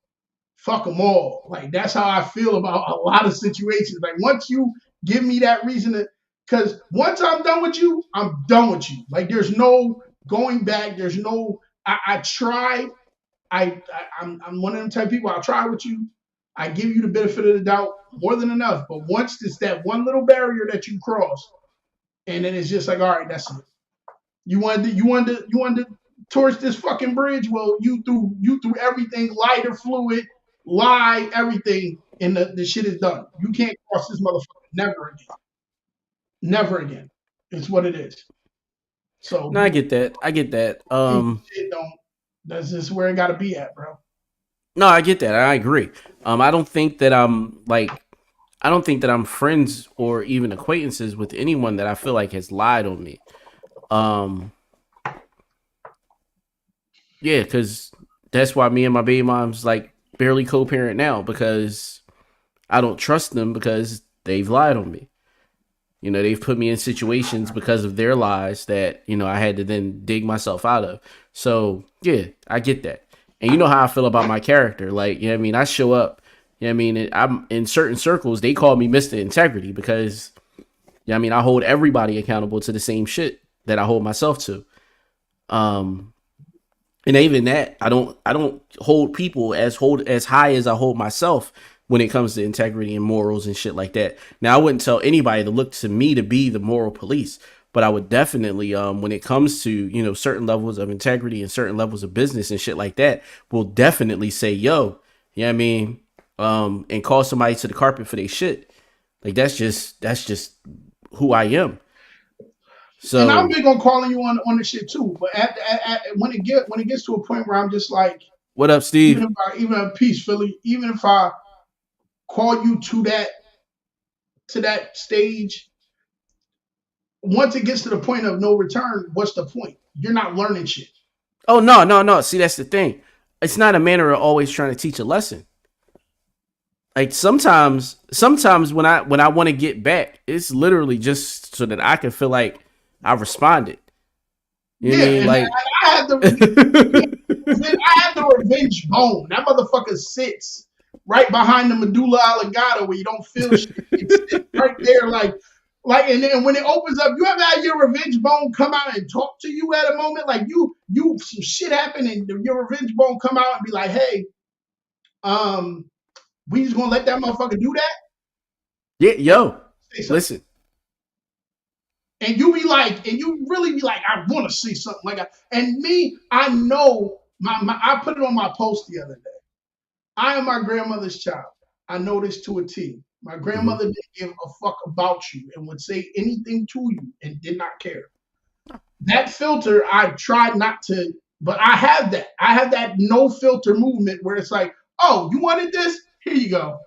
Like, that's how I feel about a lot of situations. Like, once you give me that reason to, because once I'm done with you, I'm done with you. Like, there's no going back. There's no, I try. I'm one of them type of people. I'll try with you. I give you the benefit of the doubt more than enough. But once it's that one little barrier that you cross, and then it's just like, all right, that's it. You wanted to torch this fucking bridge. Well, you threw everything, lighter fluid, lie, everything, and the shit is done. You can't cross this motherfucker never again. It's what it is. So no, I get that. That's just where it got to be at, bro. No, I get that. I agree. I don't think that I'm friends or even acquaintances with anyone that I feel like has lied on me. Yeah, because that's why me and my baby mom's like barely co-parent now, because I don't trust them because they've lied on me. You know, they've put me in situations because of their lies that, you know, I had to then dig myself out of. So, yeah, I get that. And you know how I feel about my character. Like, you know what I mean? I show up, you know what I mean? I'm in certain circles, they call me Mr. Integrity because, you know what I mean? I hold everybody accountable to the same shit that I hold myself to. And even that, I don't hold people as high as I hold myself when it comes to integrity and morals and shit like that. Now, I wouldn't tell anybody to look to me to be the moral police, but I would definitely, when it comes to, you know, certain levels of integrity and certain levels of business and shit like that, will definitely say, yo, you know what I mean? And call somebody to the carpet for their shit. Like, that's just who I am. So, and I'm big on calling you on the shit too. But when it gets to a point where I'm just like, what up, Steve? Even a piece, Philly. Even if I call you to that stage, once it gets to the point of no return, what's the point? You're not learning shit. Oh no. See, that's the thing. It's not a matter of always trying to teach a lesson. Like sometimes when I want to get back, it's literally just so that I can feel like I responded. You know what I mean? Like I had the revenge bone. That motherfucker sits right behind the medulla oblongata where you don't feel shit. It's right there, like, and then when it opens up, you ever had your revenge bone come out and talk to you at a moment? Like you some shit happened and your revenge bone come out and be like, hey, we just gonna let that motherfucker do that? Yeah, yo, listen. And you really be like, I want to see something like that. And me, I know I put it on my post the other day. I am my grandmother's child. I know this to a T. My grandmother didn't give a fuck about you and would say anything to you and did not care. That filter, I tried not to, but I have that. I have that no filter movement where it's like, oh, you wanted this? Here you go.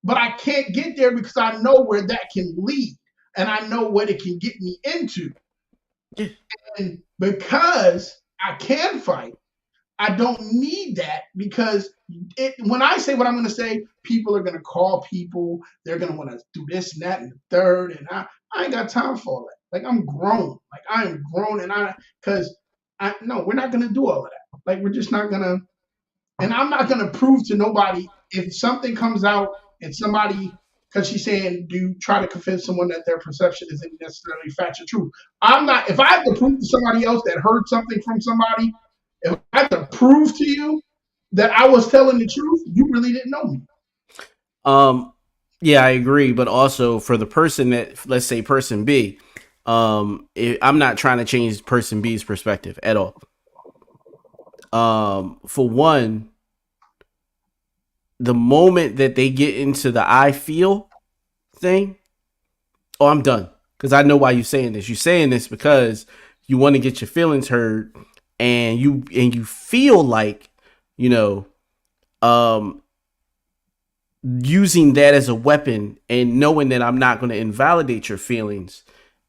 But I can't get there because I know where that can lead. and I know what it can get me into. Yeah. And because I can fight, I don't need that because when I say what I'm going to say, people are going to call people. They're going to want to do this and that and the third. And I ain't got time for all that. Like, I'm grown. Like, I am grown. And no, we're not going to do all of that. Like, we're just not going to. And I'm not going to prove to nobody if something comes out and somebody, because she's saying, do you try to convince someone that their perception isn't necessarily facts or truth? I'm not. If I have to prove to somebody else that heard something from somebody, if I have to prove to you that I was telling the truth, you really didn't know me. Yeah, I agree. But also for the person that, let's say person B, I'm not trying to change person B's perspective at all. For one, the moment that they get into the I feel thing, oh, I'm done. Because I know why you're saying this. You're saying this because you want to get your feelings heard, and you feel like, using that as a weapon and knowing that I'm not going to invalidate your feelings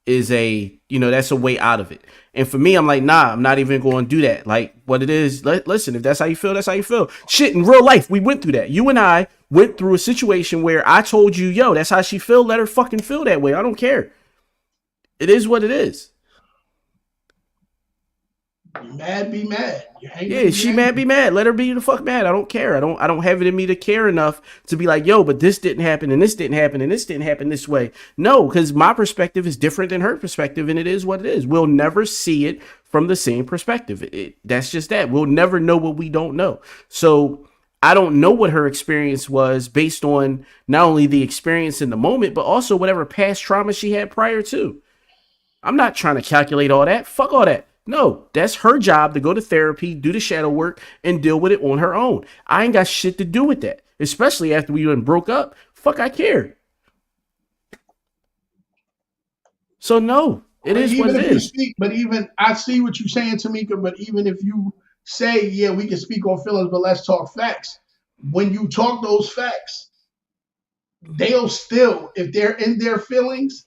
is that's a way out of it. And for me, I'm like, nah, I'm not even going to do that. Like, what it is, listen, if that's how you feel, that's how you feel. Shit, in real life, we went through that. You and I went through a situation where I told you, yo, that's how she feel. Let her fucking feel that way. I don't care. It is what it is. Be mad, be mad. Yeah, she mad, be mad. Let her be the fuck mad. I don't care. I don't have it in me to care enough to be like, yo, but this didn't happen and this didn't happen and this didn't happen this way. No, because my perspective is different than her perspective, and it is what it is. We'll never see it from the same perspective. That's just that. We'll never know what we don't know. So I don't know what her experience was based on not only the experience in the moment, but also whatever past trauma she had prior to. I'm not trying to calculate all that. Fuck all that. No, that's her job to go to therapy, do the shadow work, and deal with it on her own. I ain't got shit to do with that, especially after we done broke up. Fuck, I care. So no, it is what it is. But even I see what you're saying, Tamika. But even if you say, yeah, we can speak on feelings, but let's talk facts. When you talk those facts, they'll still, if they're in their feelings,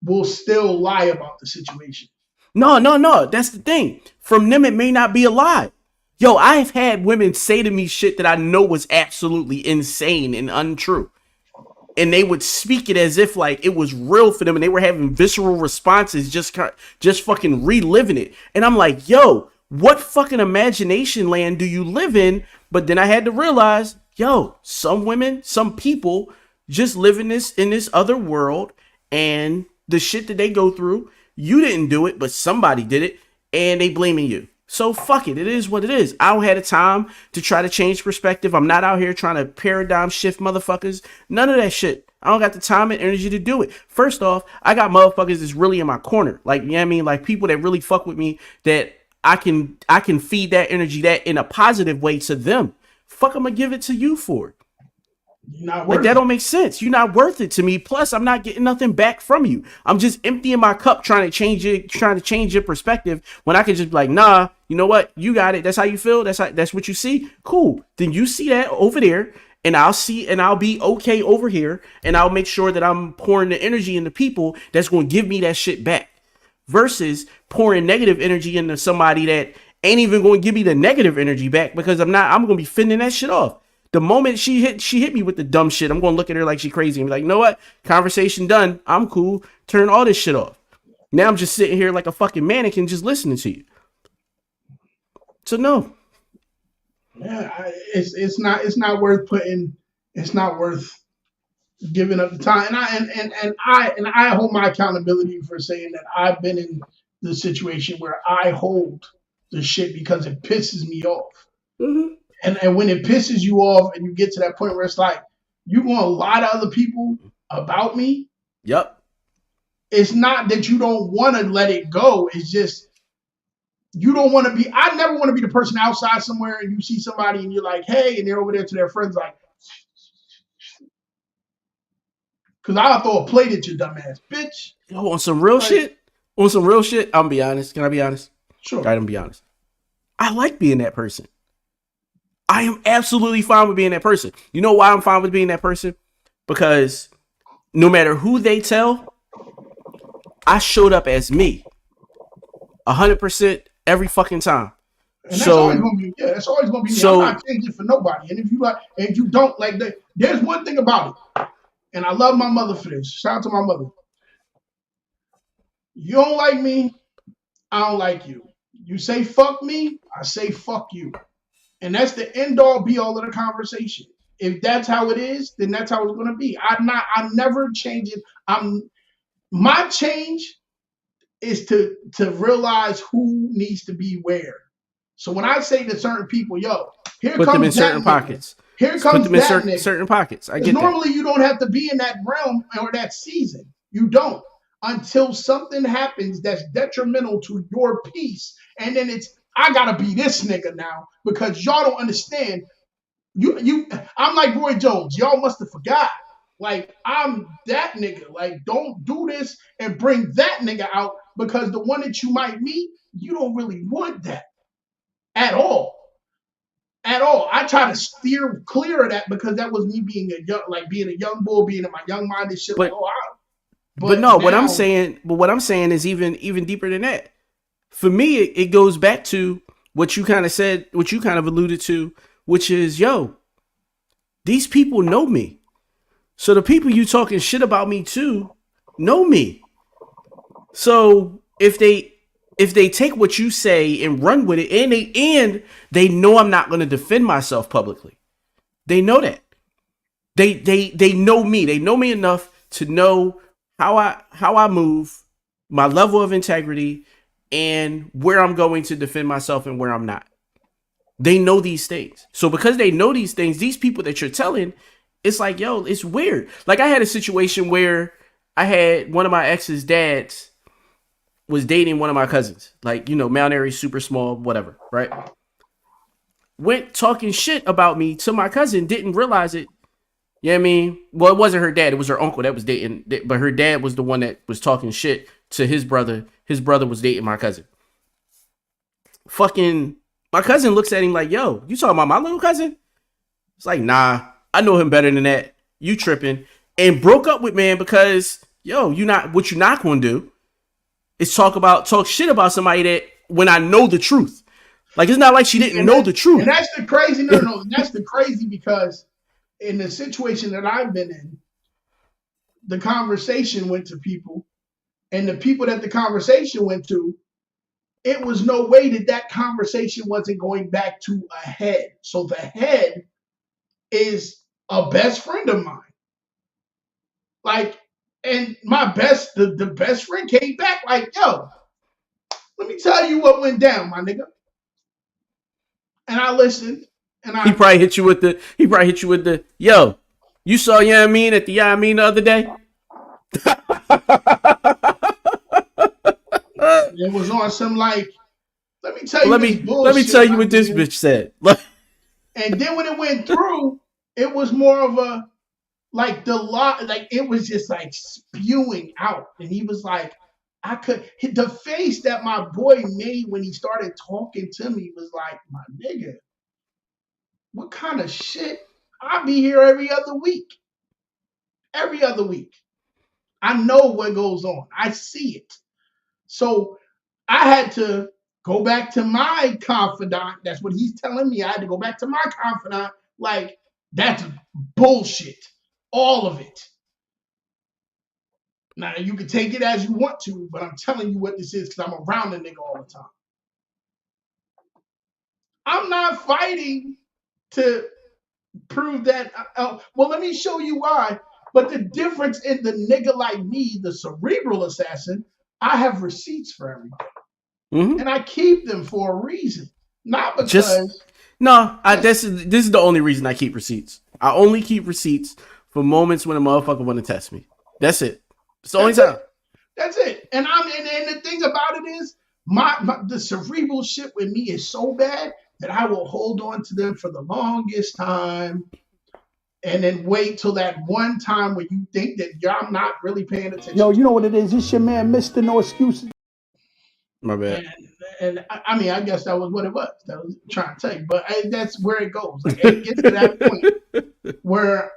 will still lie about the situation. No. That's the thing. From them, it may not be a lie. Yo, I've had women say to me shit that I know was absolutely insane and untrue. And they would speak it as if like it was real for them, and they were having visceral responses, just fucking reliving it. And I'm like, yo, what fucking imagination land do you live in? But then I had to realize, yo, some women, some people just live in this other world, and the shit that they go through, you didn't do it, but somebody did it, and they blaming you. So fuck it. It is what it is. I don't have the time to try to change perspective. I'm not out here trying to paradigm shift motherfuckers. None of that shit. I don't got the time and energy to do it. First off, I got motherfuckers that's really in my corner. Like, you know what I mean? Like people that really fuck with me, that I can feed that energy that in a positive way to them. Fuck, I'm gonna give it to you for it. Like that don't make sense. You're not worth it to me. Plus, I'm not getting nothing back from you. I'm just emptying my cup, trying to change your perspective. When I can just be like, nah, you know what? You got it. That's how you feel. That's what you see. Cool. Then you see that over there, and I'll be okay over here, and I'll make sure that I'm pouring the energy into people that's going to give me that shit back. Versus pouring negative energy into somebody that ain't even going to give me the negative energy back, because I'm going to be fending that shit off. The moment she hit me with the dumb shit, I'm going to look at her like she crazy and be like, you know what? Conversation done. I'm cool. Turn all this shit off. Now I'm just sitting here like a fucking mannequin just listening to you. So no. Yeah, it's not worth putting. It's not worth giving up the time. And I hold my accountability for saying that I've been in the situation where I hold the shit because it pisses me off. Mm-hmm. And when it pisses you off and you get to that point where it's like, you're going to lie to other people about me. Yep. It's not that you don't want to let it go. It's just, you don't want to be, I never want to be the person outside somewhere and you see somebody and you're like, hey, and they're over there to their friends like, because I'll throw a plate at your dumbass, bitch. Yo, on some real shit, I'm going to be honest. Can I be honest? Sure. I'm going to be honest. I like being that person. I am absolutely fine with being that person. You know why I'm fine with being that person? Because no matter who they tell, I showed up as me, 100% every fucking time. And that's always gonna be, that's always gonna be me. So- I'm not changing for nobody. And if you don't like that, there's one thing about it, and I love my mother for this. Shout out to my mother. You don't like me, I don't like you. You say fuck me, I say fuck you. And that's the end all be all of the conversation. If that's how it is, then that's how it's gonna be. I never change it. My change is to realize who needs to be where. So when I say to certain people, yo, here Put comes them in that certain nigga. pockets. Here Put comes them in that nigga. certain pockets. I get that. Normally you don't have to be in that realm or that season. You don't until something happens that's detrimental to your peace, and then it's I gotta be this nigga now because y'all don't understand. I'm like Roy Jones. Y'all must have forgot. Like I'm that nigga. Like don't do this and bring that nigga out because the one that you might meet, you don't really want that at all. At all. I try to steer clear of that because that was me being a young bull, being in my young mind and shit. But- But no, what now- I'm saying is even deeper than that. For me, it goes back to what you kind of said, what you kind of alluded to, which is, yo, these people know me. So the people you talking shit about me to know me. So if they take what you say and run with it, and they know I'm not going to defend myself publicly. They know that. They know me. They know me enough to know how I move, my level of integrity, and where I'm going to defend myself and where I'm not. They know these things. So because they know these things, these people that you're telling, it's like, yo, it's weird. Like I had a situation where I had one of my ex's dads was dating one of my cousins. Like, Mount Airy, super small, whatever, right? Went talking shit about me to my cousin, didn't realize it. You know what I mean? Well, it wasn't her dad. It was her uncle that was dating. But her dad was the one that was talking shit to his brother. His brother was dating my cousin. Fucking, my cousin looks at him like, yo, you talking about my little cousin? It's like, nah, I know him better than that. You tripping. And broke up with man because, yo, what you're not going to do is talk shit about somebody that when I know the truth. Like, it's not like she didn't know the truth. And that's the crazy. No. That's the crazy because in the situation that I've been in, the conversation went to people, and the people that the conversation went to, it was no way that conversation wasn't going back to a head. So the head is a best friend of mine. Like, and the best friend came back like, yo, let me tell you what went down, my nigga. And I listened. And He probably hit you with the, yo, you saw Yamin at the Yamin the other day? It was on some like, let me tell you Let me tell you what this man. bitch said. And then when it went through, it was more of a like it was just like spewing out. And he was like, the face that my boy made when he started talking to me was like, my nigga, what kind of shit? I'll be here every other week. Every other week. I know what goes on. I see it. So I had to go back to my confidant. That's what he's telling me. I had to go back to my confidant. Like, that's bullshit. All of it. Now, you can take it as you want to, but I'm telling you what this is because I'm around the nigga all the time. I'm not fighting to prove that. Well, let me show you why. But the difference in the nigga like me, the cerebral assassin, I have receipts for everything. Mm-hmm. And I keep them for a reason. Not because... This is the only reason I keep receipts. I only keep receipts for moments when a motherfucker want to test me. That's it. It's the only time. That's it. And the thing about it is, the cerebral shit with me is so bad that I will hold on to them for the longest time and then wait till that one time when you think that y'all not really paying attention. Yo, you know what it is? It's your man, Mr. No Excuses. My bad. And I mean, I guess that was what it was. That was trying to tell you. But that's where it goes. Like, it gets to that point where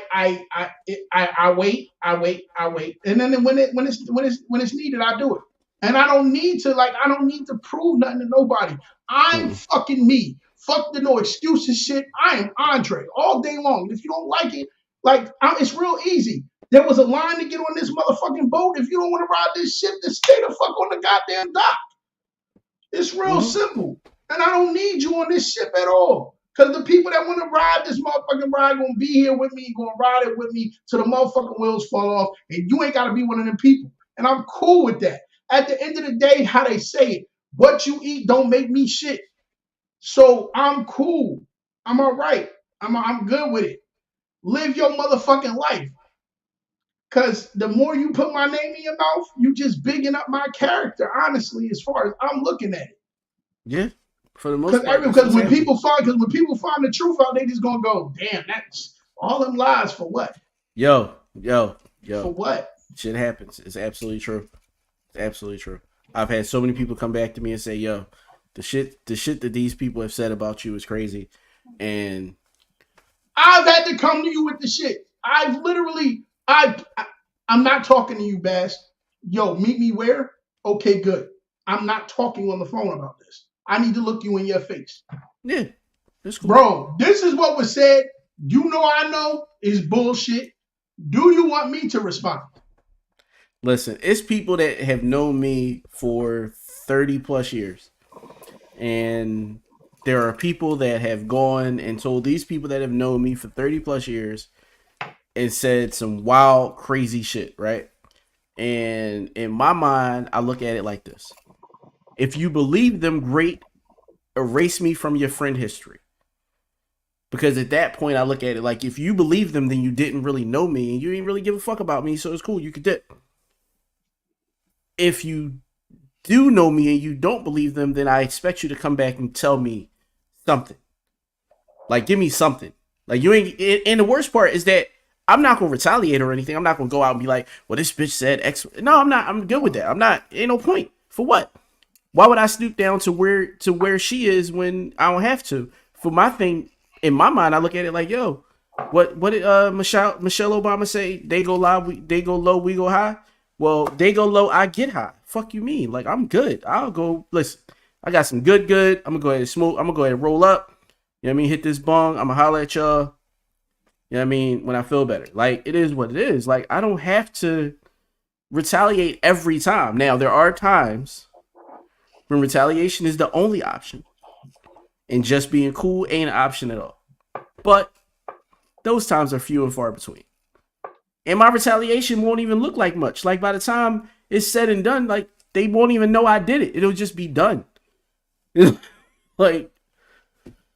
I wait, and then when it's needed, I do it. And I don't need to prove nothing to nobody. I'm fucking me. Fuck the no excuses shit. I am Andre all day long. If you don't like it, it's real easy. There was a line to get on this motherfucking boat. If you don't want to ride this ship, then stay the fuck on the goddamn dock. It's real simple. And I don't need you on this ship at all. Because the people that want to ride this motherfucking ride going to be here with me, going to ride it with me till the motherfucking wheels fall off. And you ain't got to be one of them people. And I'm cool with that. At the end of the day, how they say it, what you eat don't make me shit. So I'm cool. I'm all right. I'm good with it. Live your motherfucking life. Because the more you put my name in your mouth, you just bigging up my character, honestly, as far as I'm looking at it. Yeah, for the most part. Because when people find the truth out, they just gonna go, damn, that's all them lies for what? Yo. For what? Shit happens. It's absolutely true. It's absolutely true. I've had so many people come back to me and say, yo, the shit that these people have said about you is crazy. And I've had to come to you with the shit. I'm not talking to you, Bass. Yo, meet me where? Okay, good. I'm not talking on the phone about this. I need to look you in your face. Yeah, that's cool. Bro, this is what was said. You know I know is bullshit. Do you want me to respond? Listen, it's people that have known me for 30 plus years. And there are people that have gone and told these people that have known me for 30 plus years and said some wild, crazy shit, right? And in my mind, I look at it like this. If you believe them, great, erase me from your friend history. Because at that point, I look at it like, if you believe them, then you didn't really know me and you didn't really give a fuck about me, so it's cool, you could dip. If you do know me and you don't believe them, then I expect you to come back and tell me something. Like, give me something. Like, you ain't, and the worst part is that I'm not going to retaliate or anything. I'm not going to go out and be like, well, this bitch said X. No, I'm not. I'm good with that. I'm not. Ain't no point. For what? Why would I stoop down to where she is when I don't have to? For my thing, in my mind, I look at it like, yo, what did Michelle Obama say? They go low, we go high. Well, they go low, I get high. Fuck you mean? Like, I'm good. I'll go. Listen, I got some good. I'm gonna go ahead and smoke. I'm gonna go ahead and roll up. You know what I mean? Hit this bong. I'm gonna holler at y'all. You know what I mean? When I feel better. Like, it is what it is. Like, I don't have to retaliate every time. Now, there are times when retaliation is the only option. And just being cool ain't an option at all. But those times are few and far between. And my retaliation won't even look like much. Like, by the time it's said and done, like, they won't even know I did it. It'll just be done. Like,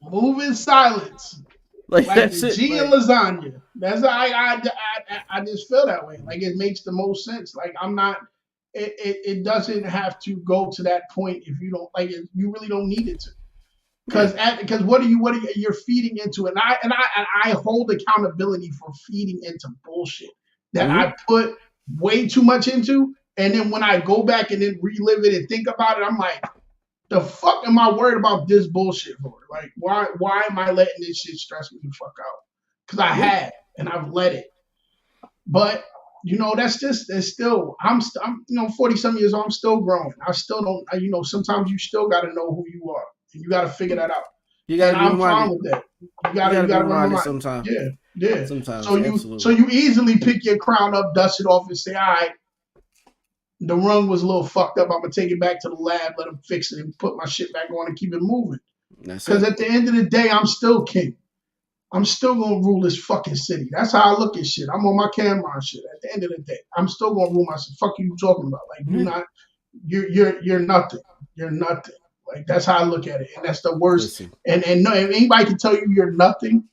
move in silence. Like that's it. G and lasagna. That's I just feel that way. Like, it makes the most sense. Like, I'm not. It doesn't have to go to that point if you don't like it. You really don't need it to. Because what are you're feeding into, and I hold accountability for feeding into bullshit that I put way too much into, and then when I go back and then relive it and think about it, I'm like, the fuck am I worried about this bullshit for? Like, why am I letting this shit stress me the fuck out? Because I have, and I've let it. But that's still I'm 40-some years old. I'm still growing. I still don't. Sometimes you still got to know who you are. And you got to figure that out. I'm fine with that. You got to remember sometimes. Yeah. Sometimes. So you easily pick your crown up, dust it off, and say, all right, the rung was a little fucked up. I'm gonna take it back to the lab, let them fix it, and put my shit back on and keep it moving. Because at the end of the day, I'm still king. I'm still gonna rule this fucking city. That's how I look at shit. I'm on my camera and shit. At the end of the day, I'm still gonna rule myself. Fuck you talking about? Like, you're nothing. You're nothing. Like, that's how I look at it, and that's the worst. Listen. And no, if anybody can tell you you're nothing,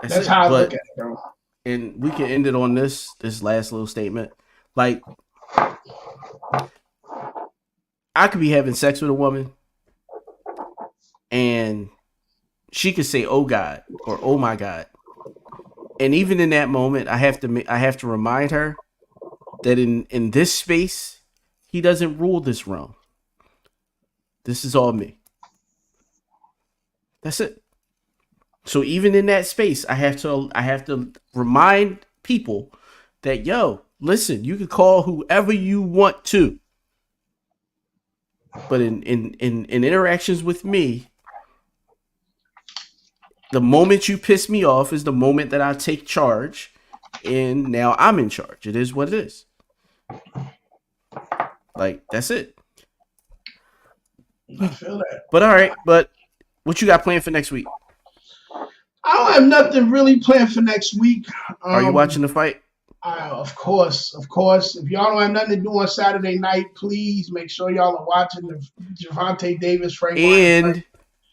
that's how I look at it, bro. And we can end it on this last little statement. Like, I could be having sex with a woman, and she could say, "Oh God," or "Oh my God," and even in that moment, I have to remind her that in this space, he doesn't rule this realm. This is all me. That's it. So even in that space, I have to remind people that, yo, listen, you can call whoever you want to. But in interactions with me, the moment you piss me off is the moment that I take charge, and now I'm in charge. It is what it is. Like, that's it. I feel that. But all right, but what you got planned for next week? I don't have nothing really planned for next week. Are you watching the fight? Of course. If y'all don't have nothing to do on Saturday night, please make sure y'all are watching the Gervonta Davis, Frank Martin.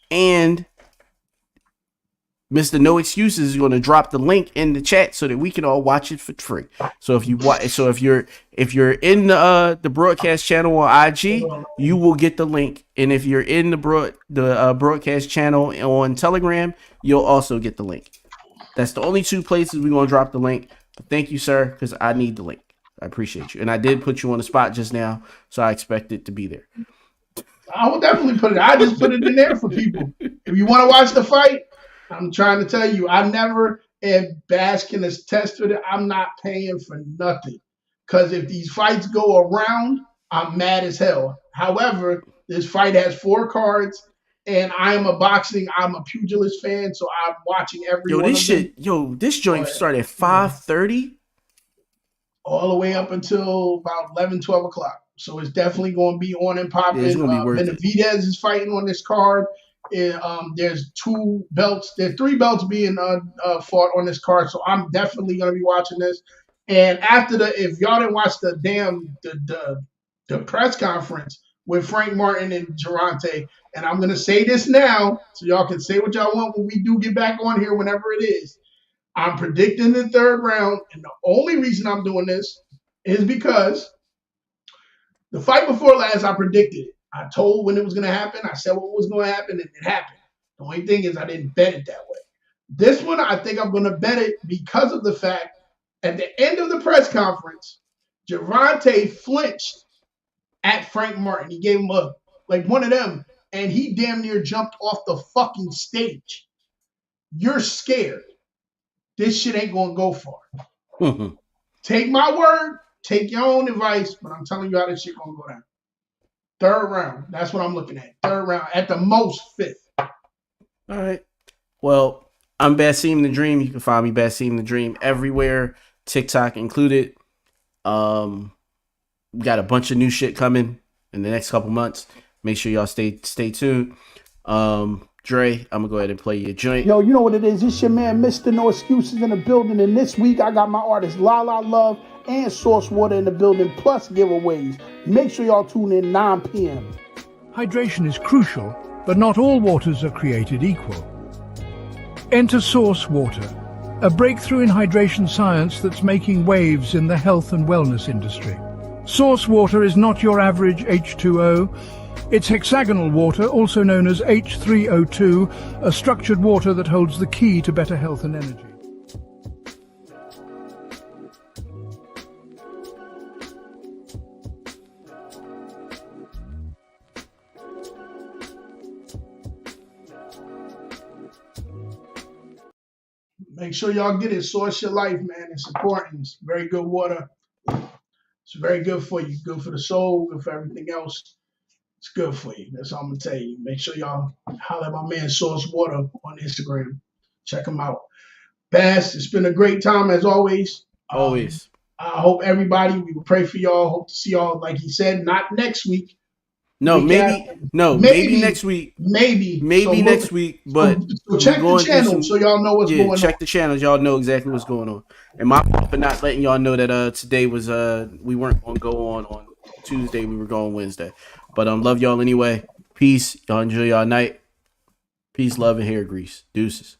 And Mr. No Excuses is going to drop the link in the chat so that we can all watch it for free. So if you're in the broadcast channel on IG, you will get the link, and if you're in the broadcast channel on Telegram, you'll also get the link. That's the only two places we're going to drop the link. But thank you, sir, because I need the link. I appreciate you, and I did put you on the spot just now, so I expect it to be there. I will definitely put it. I just put it in there for people. If you want to watch the fight, I'm trying to tell you, I never, and Bash can attest to it, I'm not paying for nothing. Because if these fights go around, I'm mad as hell. However, this fight has 4 cards, and I'm a pugilist fan, so I'm watching every one of them. This joint started at 5:30. All the way up until about 11, 12 o'clock. So it's definitely going to be on and popping. Yeah, it's gonna be worth it. Benavidez is fighting on this card. There's 2 belts. There's 3 belts being fought on this card. So I'm definitely going to be watching this. And after if y'all didn't watch the press conference with Frank Martin and Gervonta, and I'm going to say this now, so y'all can say what y'all want when we do get back on here, whenever it is. I'm predicting the 3rd round, and the only reason I'm doing this is because the fight before last, I predicted it. I told when it was going to happen. I said what was going to happen, and it happened. The only thing is I didn't bet it that way. This one, I think I'm going to bet it because of the fact at the end of the press conference, Gervonta flinched at Frank Martin. He gave him one of them, and he damn near jumped off the fucking stage. You're scared. This shit ain't going to go far. Mm-hmm. Take my word. Take your own advice, but I'm telling you how this shit going to go down. 3rd round. That's what I'm looking at. 3rd round. At the most, 5th. All right. Well, I'm Basim the Dream. You can find me Basim the Dream everywhere, TikTok included. We got a bunch of new shit coming in the next couple months. Make sure y'all stay tuned. Dre, I'm gonna go ahead and play your joint. Yo, you know what it is? It's your man, Mr. No Excuses in the building. And this week, I got my artists Lala Love and Source Water in the building, plus giveaways. Make sure y'all tune in 9 p.m. Hydration is crucial, but not all waters are created equal. Enter Source Water, a breakthrough in hydration science that's making waves in the health and wellness industry. Source Water is not your average H2O. It's hexagonal water, also known as H3O2, a structured water that holds the key to better health and energy. Make sure y'all get it. Source Your Life, man. It's important. It's very good water. It's very good for you. Good for the soul. Good for everything else. It's good for you. That's all I'm going to tell you. Make sure y'all holler at my man Source Water on Instagram. Check him out. Bass, it's been a great time as always. Always. I hope everybody, we will pray for y'all. Hope to see y'all, like he said, not next week. Maybe next week. Maybe next week. But so check the channel so y'all know what's going on. Check the channels. Y'all know exactly what's going on. And my fault for not letting y'all know that today was we weren't going to go on Tuesday. We were going Wednesday. But love y'all anyway. Peace. Y'all enjoy y'all night. Peace, love, and hair grease. Deuces.